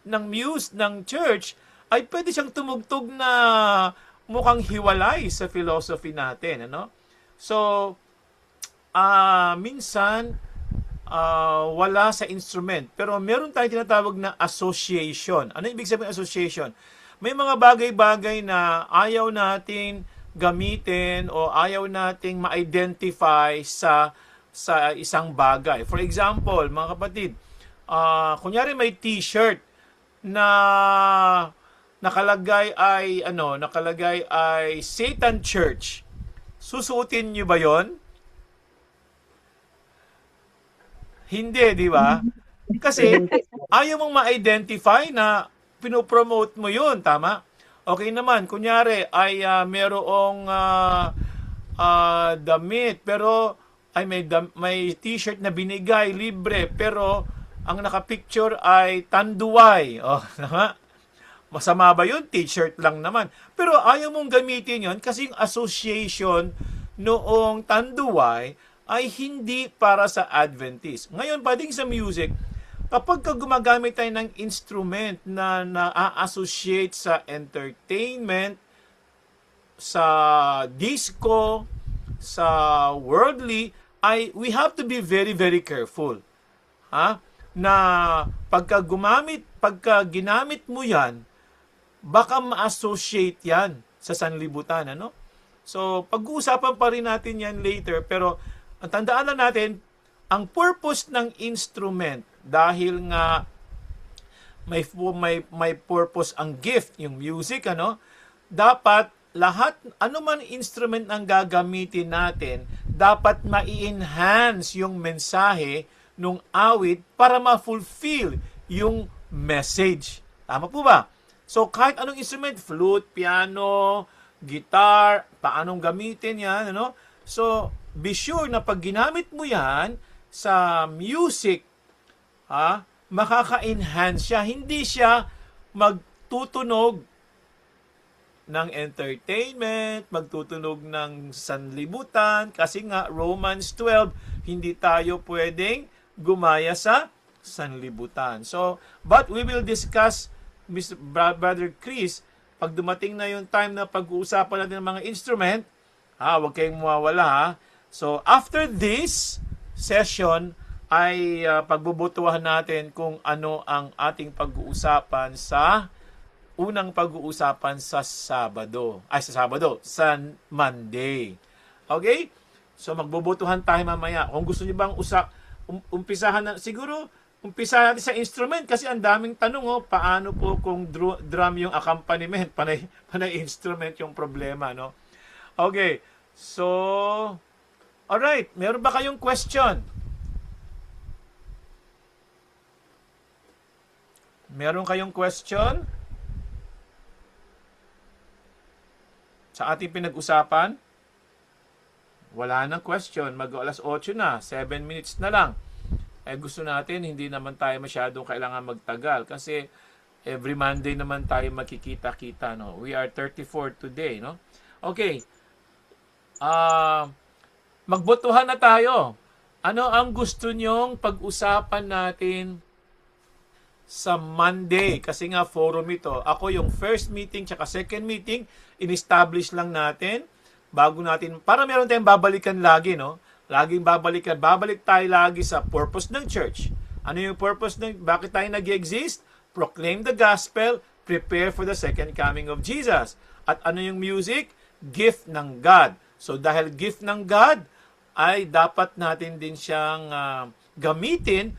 ng muse ng church, ay pwede siyang tumugtog na mukhang hiwalay sa philosophy natin, ano? So minsan wala sa instrument, pero meron tayong tinatawag na association. Ano ibig sabihin association? May mga bagay-bagay na ayaw natin gamitin o ayaw nating ma-identify sa isang bagay. For example, mga kapatid, kunyari may t-shirt na nakalagay ay Satan Church. Susuotin niyo ba 'yon? Hindi, di ba? Kasi ayaw mong ma-identify na pinopromote mo 'yun, tama? Okay naman, kunyari ay merong damit pero ay may t-shirt na binigay libre pero ang naka-picture ay tanduay. Tama? Masama ba 'yun? T-shirt lang naman. Pero ayaw mong gamitin 'yon kasi yung association noong tanduay ay hindi para sa Adventist. Ngayon, pwedeng sa music, kapag gumagamit tayo ng instrument na na-associate sa entertainment, sa disco, sa worldly, ay we have to be very, very careful. Ha? Na pagka ginamit mo yan, baka ma-associate yan sa sanlibutan, ano? So, pag-uusapan pa rin natin yan later, pero ang tandaan lang natin, ang purpose ng instrument, dahil nga may purpose ang gift, yung music, ano? Dapat lahat, ano man instrument ang gagamitin natin, dapat ma-enhance yung mensahe nung awit para ma-fulfill yung message. Tama po ba? So, kahit anong instrument, flute, piano, guitar, paanong gamitin yan, ano? So, be sure na pag ginamit mo yan sa music, makaka-enhance siya. Hindi siya magtutunog ng entertainment, magtutunog ng sanlibutan, kasi nga Romans 12, hindi tayo pwedeng gumaya sa sanlibutan. So, but we will discuss, Brother Chris, pag dumating na yung time na pag-uusapan natin ng mga instrument, huwag kayong mawawala, ha? So, after this session, ay pagbubutuhan natin kung ano ang ating pag-uusapan sa unang pag-uusapan sa Monday. Okay? So magbubutuhan tayo mamaya. Kung gusto niyo bang umpisahan na, siguro umpisahan natin sa instrument kasi ang daming tanong, paano po kung drum yung accompaniment, panay instrument yung problema, no? Okay. So, alright, meron ba kayong question? Meron kayong question sa ating pinag-usapan? Wala nang question. Mag-alas 8 na. 7 minutes na lang. Gusto natin, hindi naman tayo masyadong kailangan magtagal. Kasi every Monday naman tayo magkikita-kita. No? We are 34 today. No? Okay. Magbotohan na tayo. Ano ang gusto nyong pag-usapan natin sa Monday? Kasi nga forum ito. Ako yung first meeting tsaka second meeting, in-establish lang natin bago natin, para meron tayong babalikan lagi, no? Laging babalikan. Babalik tayo lagi sa purpose ng church. Ano yung purpose ng, bakit tayo nag-exist? Proclaim the gospel, prepare for the second coming of Jesus. At ano yung music? Gift ng God. So dahil gift ng God, ay dapat natin din siyang gamitin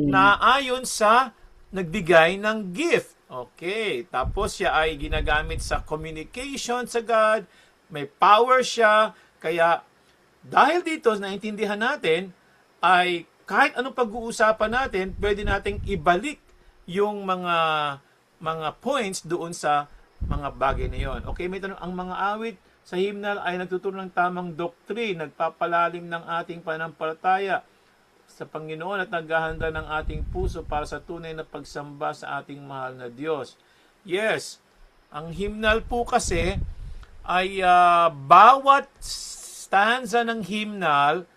na ayon sa nagbigay ng gift. Okay. Tapos siya ay ginagamit sa communication sa God. May power siya. Kaya dahil dito, naintindihan natin, ay kahit anong pag-uusapan natin, pwede nating ibalik yung mga points doon sa mga bagay na yon. Okay, may tanong, ang mga awit sa hymnal ay nagtuturo ng tamang doctrine, nagpapalalim ng ating panampalataya sa Panginoon at naghahanda ng ating puso para sa tunay na pagsamba sa ating mahal na Diyos. Yes, ang hymnal po kasi ay bawat stanza ng hymnal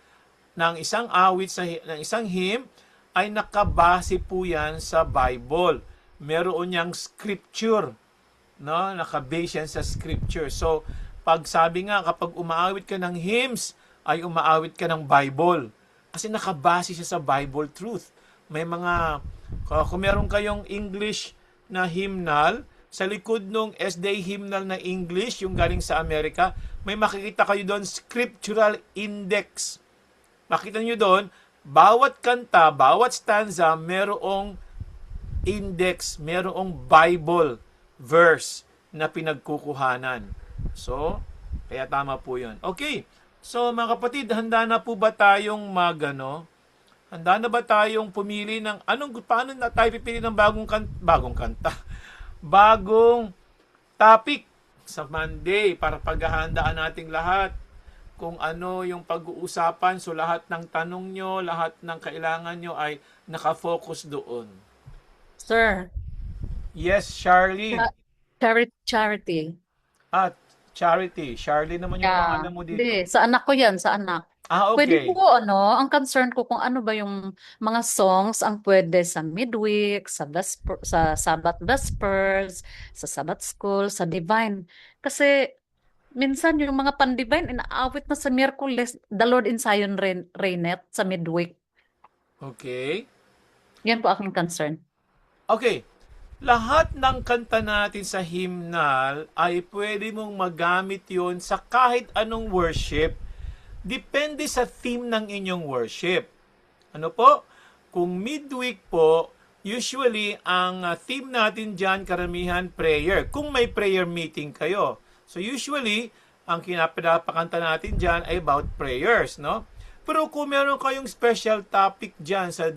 ng isang awit ng isang hymn ay nakabase po yan sa Bible. Meron niyang scripture, no? Nakabase yan sa scripture. So, pag sabi nga kapag umaawit ka ng hymns, ay umaawit ka ng Bible. Kasi nakabase siya sa Bible truth. May mga, kung meron kayong English na hymnal, sa likod nung SD hymnal na English, yung galing sa Amerika, may makikita kayo doon, scriptural index. Makita nyo doon, bawat kanta, bawat stanza, merong index, merong Bible verse na pinagkukuhanan. So, kaya tama po yun. Okay. So mga kapatid, handa na po ba tayong handa na ba tayong pumili ng paano na tayo pipili ng bagong topic sa Monday para paghahandaan nating lahat kung ano yung pag-uusapan. So lahat ng tanong nyo, lahat ng kailangan nyo ay nakafocus doon. Sir, Yes, Charlie. charity. Charity. Charlie naman yung pangalan mo dito. Hindi, sa anak ko yan, sa anak. Pwede Okay. po, ang concern ko kung ano ba yung mga songs ang pwede sa midweek, sa Sabbath Vespers, sa Sabbath School, sa Divine. Kasi minsan yung mga pan-Divine, inaawit na sa Miyerkules, The Lord in Zion Reigneth sa midweek. Okay. Yan po aking concern. Okay. Lahat ng kanta natin sa hymnal ay pwede mong magamit yon sa kahit anong worship. Depende sa theme ng inyong worship. Ano po? Kung midweek po, usually ang theme natin dyan karamihan prayer. Kung may prayer meeting kayo. So usually, ang pinapakanta natin dyan ay about prayers, no? Pero kung meron kayong special topic dyan sa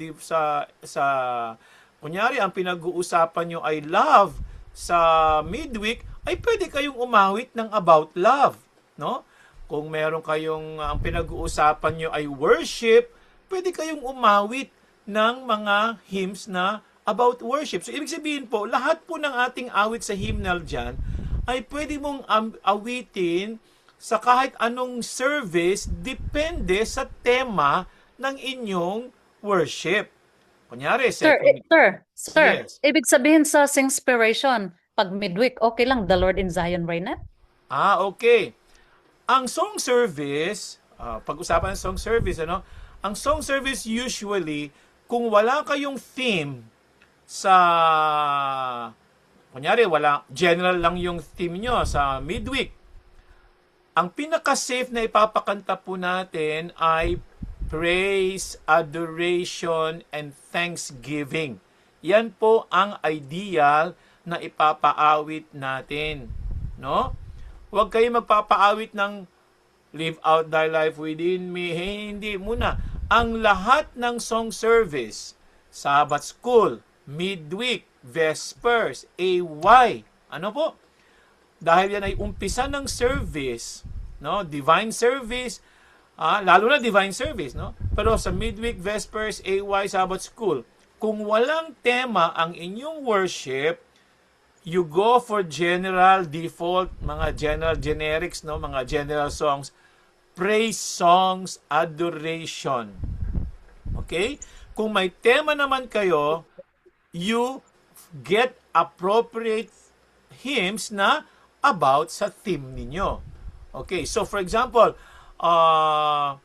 kunyari, ang pinag-uusapan nyo ay love sa midweek, ay pwede kayong umawit ng about love, no? Kung meron kayong ang pinag-uusapan nyo ay worship, pwede kayong umawit ng mga hymns na about worship. So, ibig sabihin po, lahat po ng ating awit sa hymnal dyan ay pwede mong awitin sa kahit anong service, depende sa tema ng inyong worship. Kunyari, Sir, Yes. ibig sabihin sa Singspiration, pag midweek, okay lang, The Lord in Zion Reigneth? Okay. Ang song service, pag-usapan ng song service, ang song service usually, kung wala kayong theme sa, kunyari, general lang yung theme nyo sa midweek, ang pinaka-safe na ipapakanta po natin ay praise, adoration, and thanksgiving. Yan po ang ideal na ipapaawit natin. No? Huwag kayo magpapaawit ng live out thy life within me. Hindi muna. Ang lahat ng song service, Sabbath School, midweek, Vespers, AY, ano po? Dahil yan ay umpisa ng service, no? Divine service, lalo na divine service, no? Pero sa midweek, Vespers, AY, Sabbath School, kung walang tema ang inyong worship, you go for general default, mga general generics, no? Mga general songs, praise songs, adoration. Okay? Kung may tema naman kayo, you get appropriate hymns na about sa theme ninyo. Okay, so for example, ano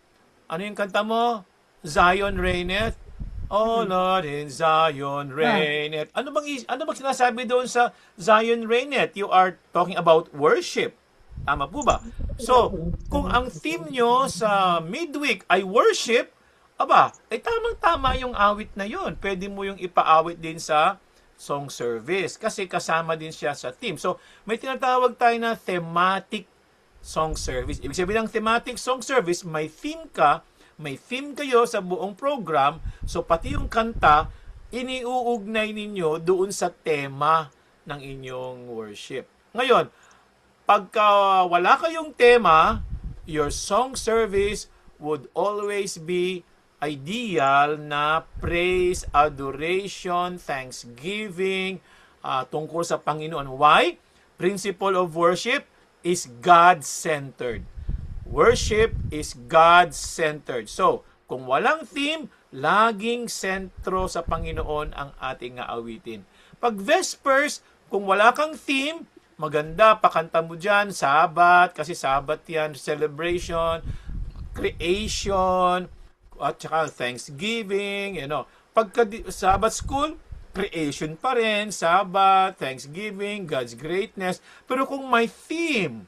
yung kanta mo? Zion reigneth. Oh Lord, in Zion reigneth. Ano bang sinasabi doon sa Zion reigneth? You are talking about worship. Tama po ba? So, kung ang theme nyo sa midweek ay worship, tamang-tama yung awit na yun. Pwede mo yung ipaawit din sa song service kasi kasama din siya sa theme. So, may tinatawag tayo na thematic song service. Ibig sabihin ng thematic song service, may theme kayo sa buong program, so pati yung kanta, iniuugnay ninyo doon sa tema ng inyong worship. Ngayon, pagka wala kayong tema, your song service would always be ideal na praise, adoration, thanksgiving, tungkol sa Panginoon. Why? Principle of worship is God-centered. Worship is God-centered. So, kung walang theme, laging sentro sa Panginoon ang ating aawitin. Pag Vespers, kung wala kang theme, maganda, pakanta mo dyan, Sabbath, kasi Sabbath yan, celebration, creation, at saka Thanksgiving, Pagka Sabbath School, creation pa rin, Sabbath, Thanksgiving, God's greatness. Pero kung may theme,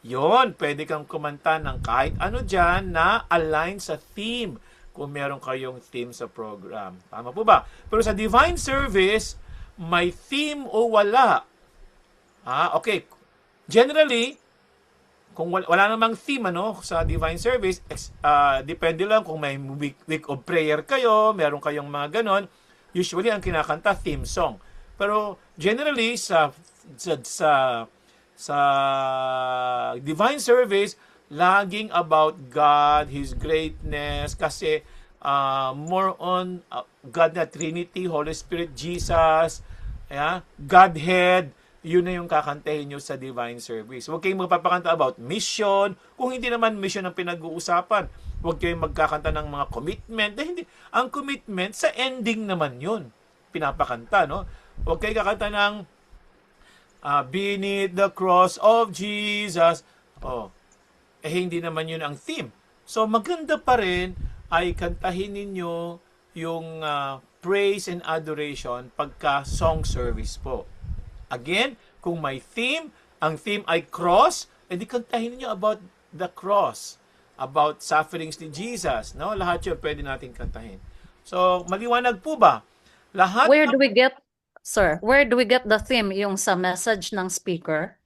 yon, pwede kang kumanta ng kahit ano dyan na align sa theme kung meron kayong theme sa program. Tama po ba? Pero sa divine service, may theme o wala. Okay. Generally, kung wala namang theme sa divine service, depende lang kung may week of prayer kayo, meron kayong mga ganon, usually ang kinakanta theme song. Pero generally sa divine service, laging about God, His greatness, kasi more on God na Trinity, Holy Spirit, Jesus, Godhead. yun na yung kakantahin nyo sa divine service. Huwag kayong magpapakanta about mission, kung hindi naman mission ang pinag-uusapan. Huwag kayong magkakanta ng mga commitment. Dahil hindi, ang commitment, sa ending naman yun, pinapakanta, no? Huwag kayong kakanta ng beneath the cross of Jesus. Oh, hindi naman yun ang theme. So, maganda pa rin ay kantahin ninyo yung praise and adoration pagka song service po. Again, kung may theme, ang theme ay cross, edi kantahin niyo about the cross, about sufferings ni Jesus, no? Lahat 'yun pwede nating kantahin. So, maliwanag po ba? Lahat Where do we get, sir, where do we get the theme, yung sa message ng speaker?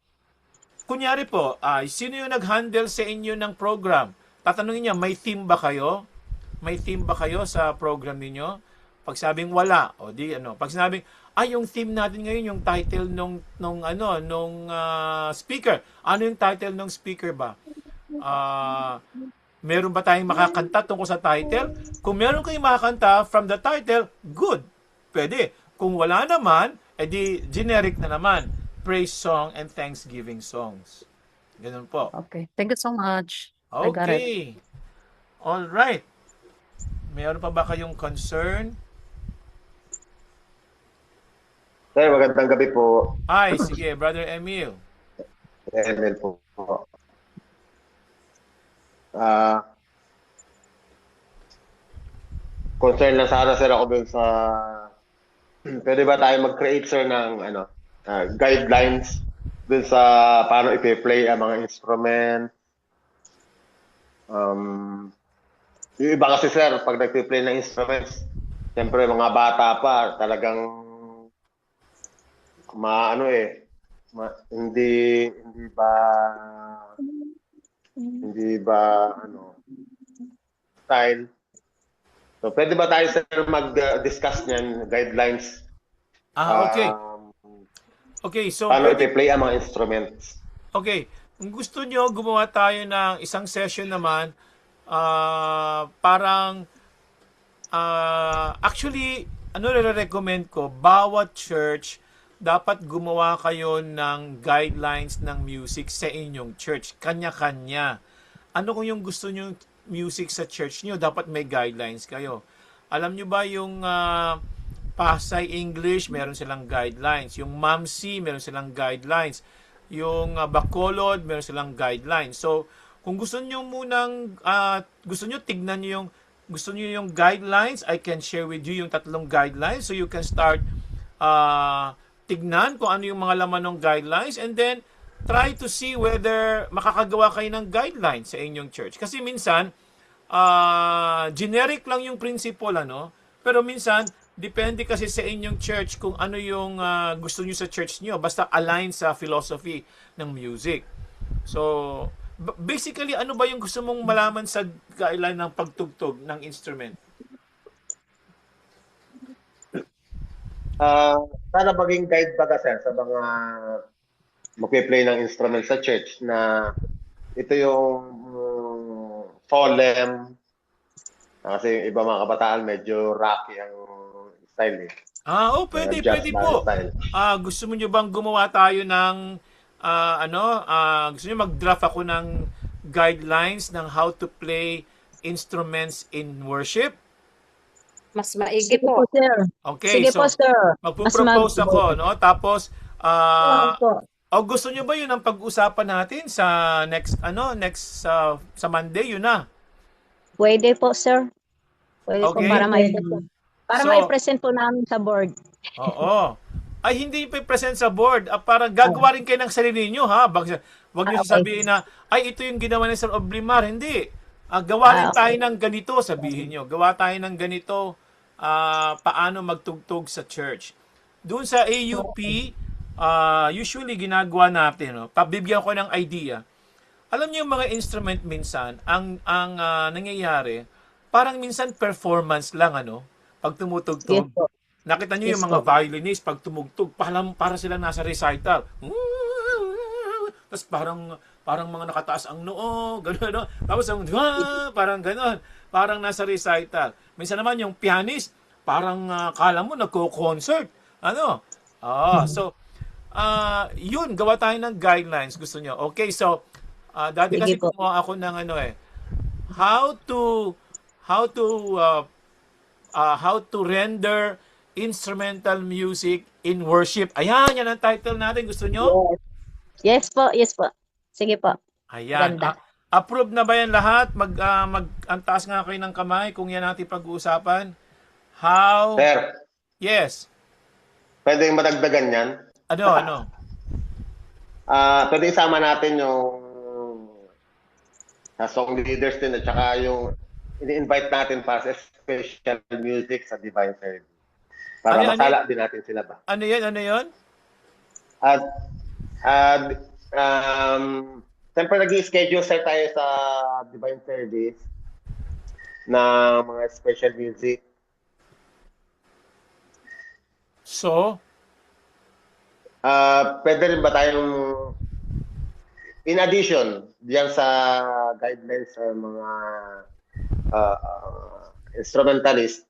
kunyari po, sino yung nag-handle sa inyo ng program? Tatanungin niya, may theme ba kayo? May theme ba kayo sa program ninyo? Pag sabing wala, o di ano, pag sinabing yung theme natin ngayon yung title nung speaker. Ano yung title ng speaker ba? Meron ba tayong makakanta tungkol sa title? Kung meron kayong makakanta from the title, good. Pwede. Kung wala naman, edi generic na naman. Praise song and thanksgiving songs. Ganun po. Okay, thank you so much. I got it. Okay. All right. Meron pa ba kayong concern? Sir, magandang gabi po. Ay, sige, Brother Emil. Emil po. Concern lang sana sir ako dun sa pwede ba tayo mag-create sir ng guidelines dun sa paano i-play ang mga instrument. Yung iba kasi sir, pag nag-play ng instruments, siyempre mga bata pa, talagang hindi ba style. So pwede ba tayo sir mag-discuss niyan, guidelines? Okay. Okay, so Paano i-play ang mga instruments? Okay, kung gusto nyo gumawa tayo ng isang session naman, parang actually, nire-recommend ko, bawat church dapat gumawa kayo ng guidelines ng music sa inyong church. Kanya-kanya. Ano kung yung gusto nyo music sa church nyo, dapat may guidelines kayo. Alam nyo ba yung Pasay English, meron silang guidelines. Yung Mamsi, meron silang guidelines. Yung Bacolod, meron silang guidelines. So, kung gusto nyo munang, gusto nyo tignan nyo yung guidelines, I can share with you yung 3 guidelines so you can start tignan kung ano yung mga laman ng guidelines and then try to see whether makakagawa kayo ng guidelines sa inyong church. Kasi minsan, generic lang yung principle, pero minsan, depende kasi sa inyong church kung ano yung gusto nyo sa church nyo. Basta align sa philosophy ng music. So, basically, ano ba yung gusto mong malaman sa guideline ng pagtugtog ng instrument? Sana maging guide ba kasi sa mga magpe-play ng instrument sa church na ito yung solemn kasi yung iba mga kabataan medyo rocky ang style eh. Pwede po. Gusto mo nyo bang gumawa tayo ng gusto nyo mag-draft ako ng guidelines ng how to play instruments in worship? Mas maigi po. sir. Okay, Sige so po, sir. magpo-propose Mas ako, no? Tapos, Opo. gusto nyo ba yun ang pag-usapan natin sa next sa Monday, yun na? Pwede po, sir. Pwede po Okay. para So- mai-present po namin sa board. Oo. Ay, hindi pa present sa board. Parang gagawa rin kayo ng sarili nyo, ha? Wag nyo sasabihin na, ito yung ginawa ni Sir Oblimar. Hindi. Gawa rin tayo ng ganito, sabihin nyo. Gawa tayo ng ganito, paano magtugtog sa church. Doon sa AUP, usually ginagawa natin, pabibigyan ko ng idea. Alam niyo yung mga instrument minsan, ang nangyayari, parang minsan performance lang, pag tumutugtog. Yes po. Nakita niyo yung Yes mga violinist, pag tumugtog, para sila nasa recital. Tapos parang mga nakataas ang noo, gano'n, Tapos parang gano'n, parang nasa recital. Minsan naman yung pianist, parang kala mo nagko-concert. So, yun, gawa tayo ng guidelines. Gusto nyo? Okay, so, dati Sige kasi po. kumuha ako ng ano how to, how to, how to render instrumental music in worship. Ayan, yan ang title natin. Gusto nyo? Yes po, yes po. Sige po. Ayan. Ganda. Approve na ba yan lahat? Antaas nga kayo ng kamay kung yan natin pag-uusapan. How? Sir, Yes. pwedeng madagdagan yan? Ano? Pwede isama natin yung song leaders din at saka yung ini-invite natin pa sa special music sa Divine Service. Para masala din natin sila ba? Ano yan? At siyempre nag-i-schedule set tayo sa Divine Service ng mga special music. So, Pwede rin ba tayong in addition diyan sa guidelines sa mga instrumentalist,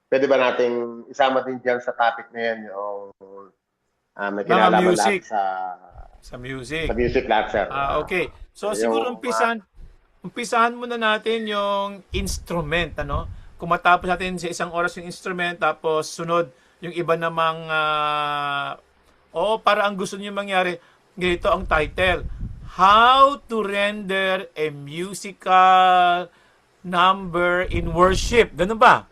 pwede ba nating isama din diyan sa topic na yan yung may Mga kinalaman music. lahat sa music. sa music lahat, sir. Okay. So, Yung, siguro umpisahan muna natin yung instrument, ano? Kung matapos natin sa isang oras yung instrument, tapos sunod yung iba namang para ang gusto niyo mangyari, ganito ang title. How to render a musical number in worship. Ganun ba?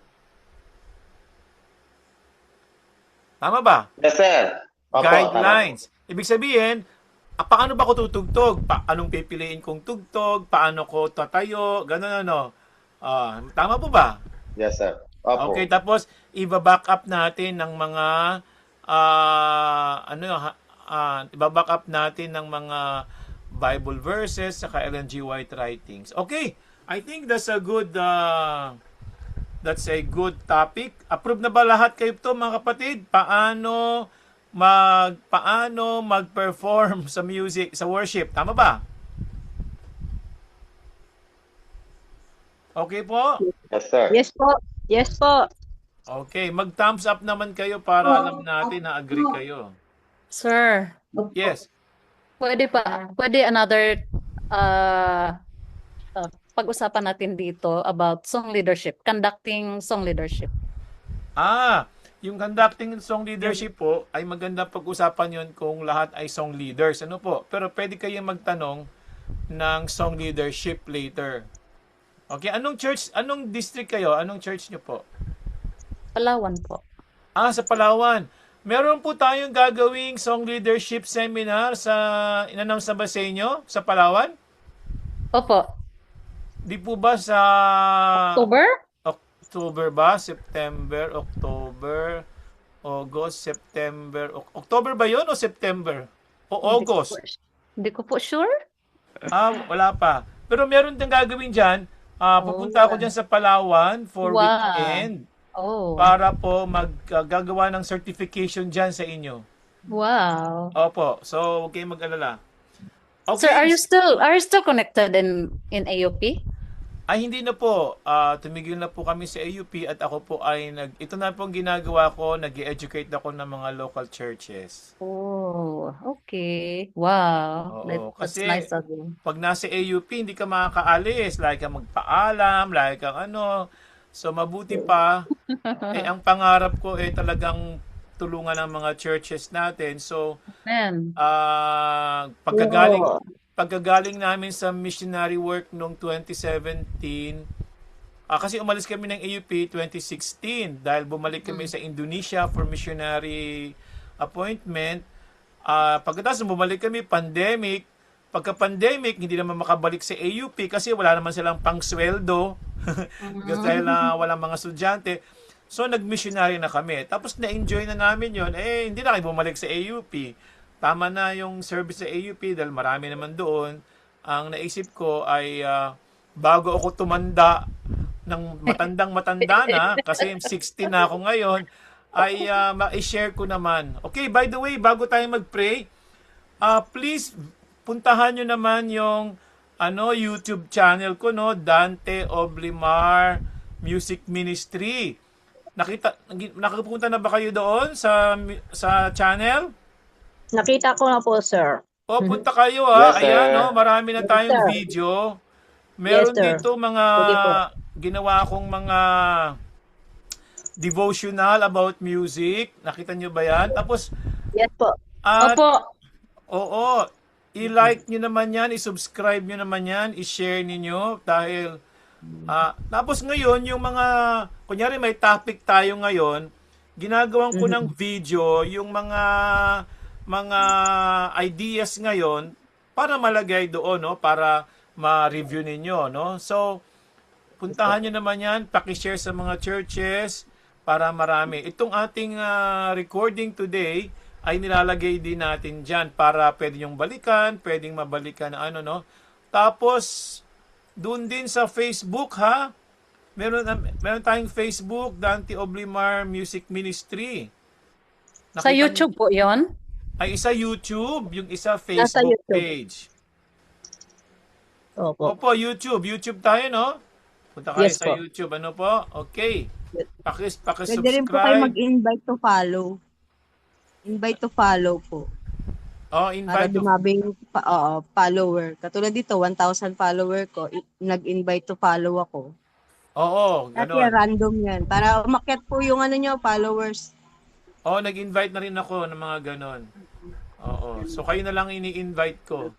Tama ba? Yes, sir. Opo, Guidelines. Ibig sabihin, paano ba ko tutugtog? Anong pipiliin kong tugtog? Paano ko tatayo? Ganun ano. Tama po ba? tama. Yes, sir. Opo. Okay, tapos iba-back up natin ng mga iba-back up natin ng mga Bible verses saka Ellen G. White writings. Okay, I think that's a good topic. Approve na ba lahat kayo to, mga kapatid? Paano mag-perform sa music, sa worship? Tama ba? Okay po? Yes, sir. Yes po. Yes po. Okay, mag-thumbs up naman kayo para alam natin na agree kayo. Sir, Yes. pwede another pag-usapan natin dito about song leadership, conducting song leadership. Yung conducting song leadership po ay maganda pag-usapan yon kung lahat ay song leaders. Ano po? Pero pwede kayong magtanong ng song leadership later. Okay, anong district kayo? Anong church nyo po? Palawan po. Sa Palawan. Meron po tayong gagawing song leadership seminar sa in-announce na ba sa inyo sa Palawan? Opo. Di po ba sa October ba? September, October, August, September. October ba yon o September? O August? Hindi ko po sure. Wala pa. Pero meron din gagawin dyan. Pupunta ako dyan sa Palawan for Wow. weekend. Para po maggagawa ng certification dyan sa inyo. Wow. Opo. So, huwag kayong mag-alala. Okay. Sir, are you still connected in AOP? Ay, hindi na po. Tumigil na po kami sa AUP at ako po ay ito na po ang ginagawa ko, nag-educate ako ng mga local churches. Oh, okay. Wow. Oo, That's kasi nice of you. pag nasa AUP, hindi ka makakaalis. Lagi kang magpaalam, lagi kang ano. So, mabuti pa. Ang pangarap ko talagang tulungan ng mga churches natin. So, Amen. pagkagaling namin sa missionary work noong 2017, kasi umalis kami ng AUP 2016 dahil bumalik kami sa Indonesia for missionary appointment. Pagkatapos bumalik kami, pandemic. Pagka-pandemic, hindi naman makabalik sa AUP kasi wala naman silang pangsweldo dahil walang mga estudyante. So, nag-missionary na kami. Tapos, na-enjoy na namin yon. Hindi na kayo bumalik sa AUP. Tama na yung service sa AUP dahil marami naman doon. Ang naisip ko ay bago ako tumanda ng matandang-matanda na, kasi 60 na ako ngayon, ay ma-share ko naman. Okay, by the way, bago tayo mag-pray, please puntahan nyo naman yung YouTube channel ko, no, Dante Oblimar Music Ministry. Nakapunta na ba kayo doon sa channel? Nakita ko na po, sir. O, punta kayo Yes, Ayan, sir. no? Marami na Yes, tayong sir. video. Yes, Meron sir. dito mga Sige po. ginawa akong mga devotional about music. Nakita nyo ba yan? Tapos, Yes po. at Opo. oo, i-like nyo naman yan, i-subscribe nyo naman yan, i-share ninyo dahil tapos ngayon yung mga kunyari may topic tayo ngayon, ginagawan ko ng video yung mga ideas ngayon para malagay doon, no, para ma-review ninyo, no. So puntahan nyo naman yan, paki-share sa mga churches para marami. Itong ating recording today ay nilalagay din natin dyan para pwede nyong balikan, pwedeng mabalikan na ano, no. Tapos doon din sa Facebook, ha? Meron tayong Facebook, Dante Oblimar Music Ministry. Sa Nakita YouTube po yon. ay isa YouTube, yung isa Nasa Facebook YouTube. page. Opo. Opo, YouTube. YouTube tayo, no? Punta kayo Yes sa po. YouTube. Ano po? Okay. Pwede rin po kayo Pakisubscribe. mag-invite to follow. Invite to follow po. Oh, Para invite to... dumabing follower. Katulad dito, 1,000 follower ko, nag-invite to follow ako. Oo, Kasi ganon. random yan. Para umakyat po yung nyo, followers. Oo, nag-invite na rin ako ng mga ganon. Oo. So, kayo na lang ini-invite ko.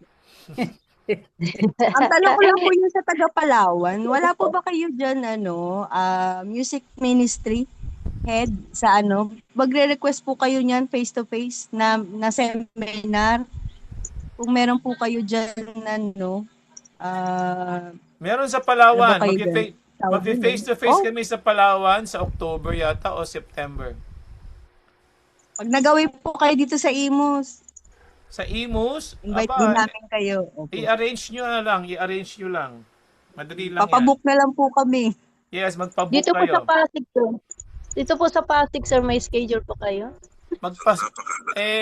Ang tanong ko lang po yung sa taga Palawan, wala po ba kayo dyan, music ministry head sa magre-request po kayo niyan face to face na seminar? Kung meron po kayo dyan, Meron sa Palawan. Ano ba kayo dyan? Mag-face-to-face Oh. kami sa Palawan sa October yata o September. Pag nagawin po kayo dito sa Imus, Sa Imus, invite din namin kayo. Opo. i-arrange nyo na lang. I-arrange nyo lang. Madali lang yan. Papabook na lang po kami. Yes, magpabook Dito po sa kayo. Pasig, sir. Dito po sa Pasig, sir, may schedule po kayo?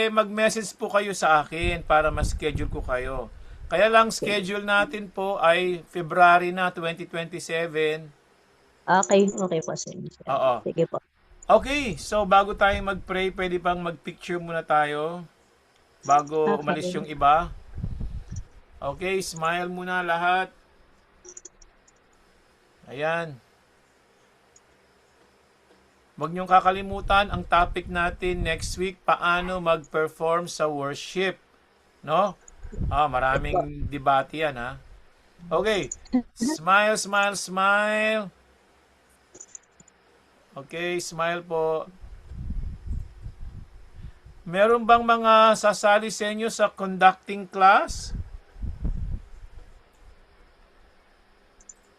Mag-message po kayo sa akin para ma-schedule ko kayo. Kaya lang schedule natin po ay February na 2027. Okay po, sir. Oo. Sige po. Okay, so bago tayo mag-pray, pwede pang mag-picture muna tayo bago Okay. umalis yung iba. Okay, smile muna lahat. Ayan. Huwag niyong kakalimutan ang topic natin next week, paano mag-perform sa worship. No? Maraming debate yan, ha? Okay. Smile, smile, smile. Okay, smile po. Meron bang mga sasali sa inyo sa conducting class?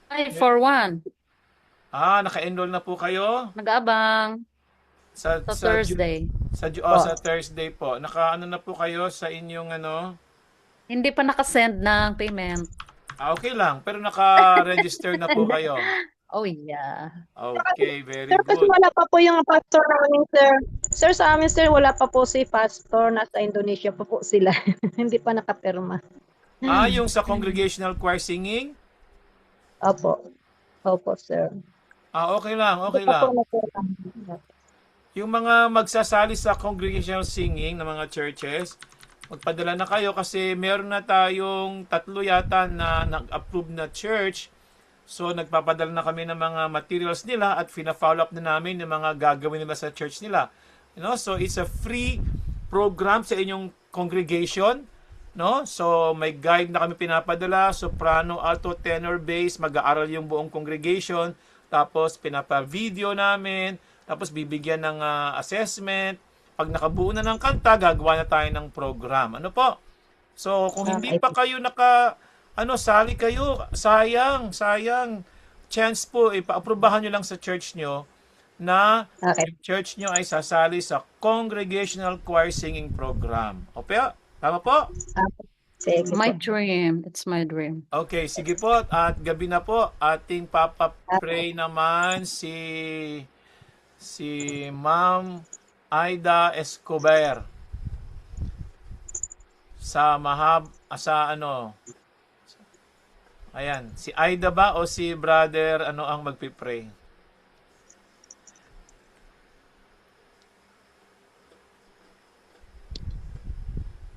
Ay, for one. Naka-enroll na po kayo? Nag-aabang. Sa Thursday. Sa Thursday po. Naka-ano na po kayo sa inyong Hindi pa nakasend ng payment. Okay lang. Pero naka-register na po kayo. Oh, yeah. Okay, very Sir, kasi good. wala pa po yung pastor namin, sir. Sir, sa amin, sir, wala pa po si pastor. Nasa Indonesia pa po sila. Hindi pa nakapirma. Yung sa congregational choir singing? Opo. Opo, sir. Okay lang, okay Hindi pa po lang. napirma. Yung mga magsasali sa congregational singing ng mga churches, magpadala na kayo kasi meron na tayong 3 yata na nag-approve na church. So, nagpapadala na kami ng mga materials nila at fina-follow up na namin yung mga gagawin nila sa church nila. So, it's a free program sa inyong congregation. No? So, may guide na kami pinapadala, soprano, alto, tenor, bass, mag-aaral yung buong congregation. Tapos, pinapa-video namin. Tapos, bibigyan ng assessment. Pag nakabuo na ng kanta, gagawa na tayo ng program. Ano po? So, kung hindi pa kayo sali kayo, sayang. Chance po, ipaaprubahan nyo lang sa church nyo na Okay. yung church nyo ay sasali sa Congregational Choir Singing Program. Okay? Tama po? Sige My po. dream. It's my dream. Okay, sige po. At gabi na po, ating papa-pray naman si Ma'am Aida Escobar. Ayan, si Aida ba o si brother ang magpipray?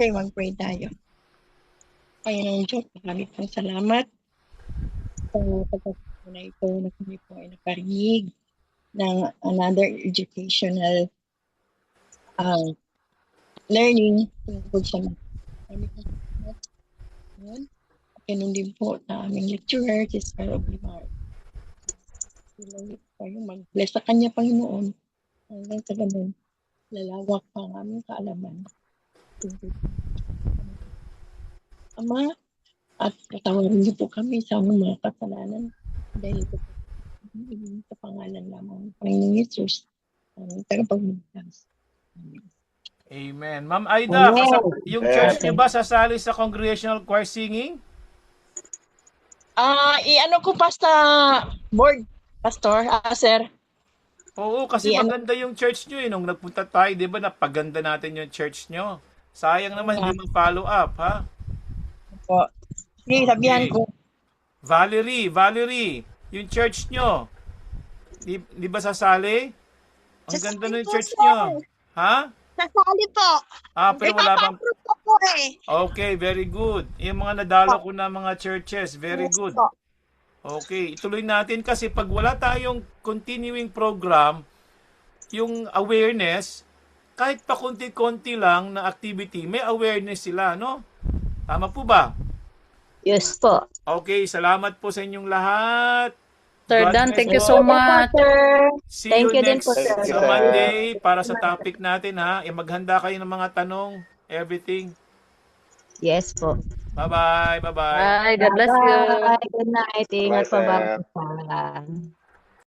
Okay, mag-pray tayo. Panginoong Diyos, maraming pong salamat sa pagkakataon na ito na kami po ay nakarinig ng another educational learning tungkol sa mga. Maraming pong salamat. Ngayon, ganun din po na aming lecturer, si Sir Oblimar. Tuloy kayo mag-bless sa kanya, Panginoon. Hanggang sa ganun, lalawak pa ang aming kaalaman. Ama, at patawarin niyo po kami sa aming mga kasalanan dahil ito po sa pangalan lamang ng Panginoong Yesus ang tagapagligtas. Amen. Amen. Ma'am Aida, yung church niyo ba sasali sa congregational choir singing? I-ano ko pa sa board, Pastor, sir. Oo, kasi maganda yung church niyo Nung nagpunta tayo, di ba, napaganda natin yung church niyo. Sayang naman hindi mag-follow up, ha? Po. Sige, sabihan ko. Valerie, yung church nyo, di ba sasali? Ang ganda ng church nyo. Ha? Sasali po. Pero wala pang... po eh. Okay, very good. Yung mga nadalo ko na mga churches, very good. Okay, ituloy natin kasi pag wala tayong continuing program, yung awareness, kahit pa konti-konti lang na activity, may awareness sila, no? Tama po ba? Yes po. Okay, salamat po sa inyong lahat. Sir God Dan, bless thank you po. so much. See Thank you you din next po, sir. sa Monday para sa topic natin, ha. Maghanda kayo ng mga tanong, everything. Yes po. Bye-bye. Bye-bye. Bye. God bless you. Bye. Good night. Ingat Bye, po sir. ba?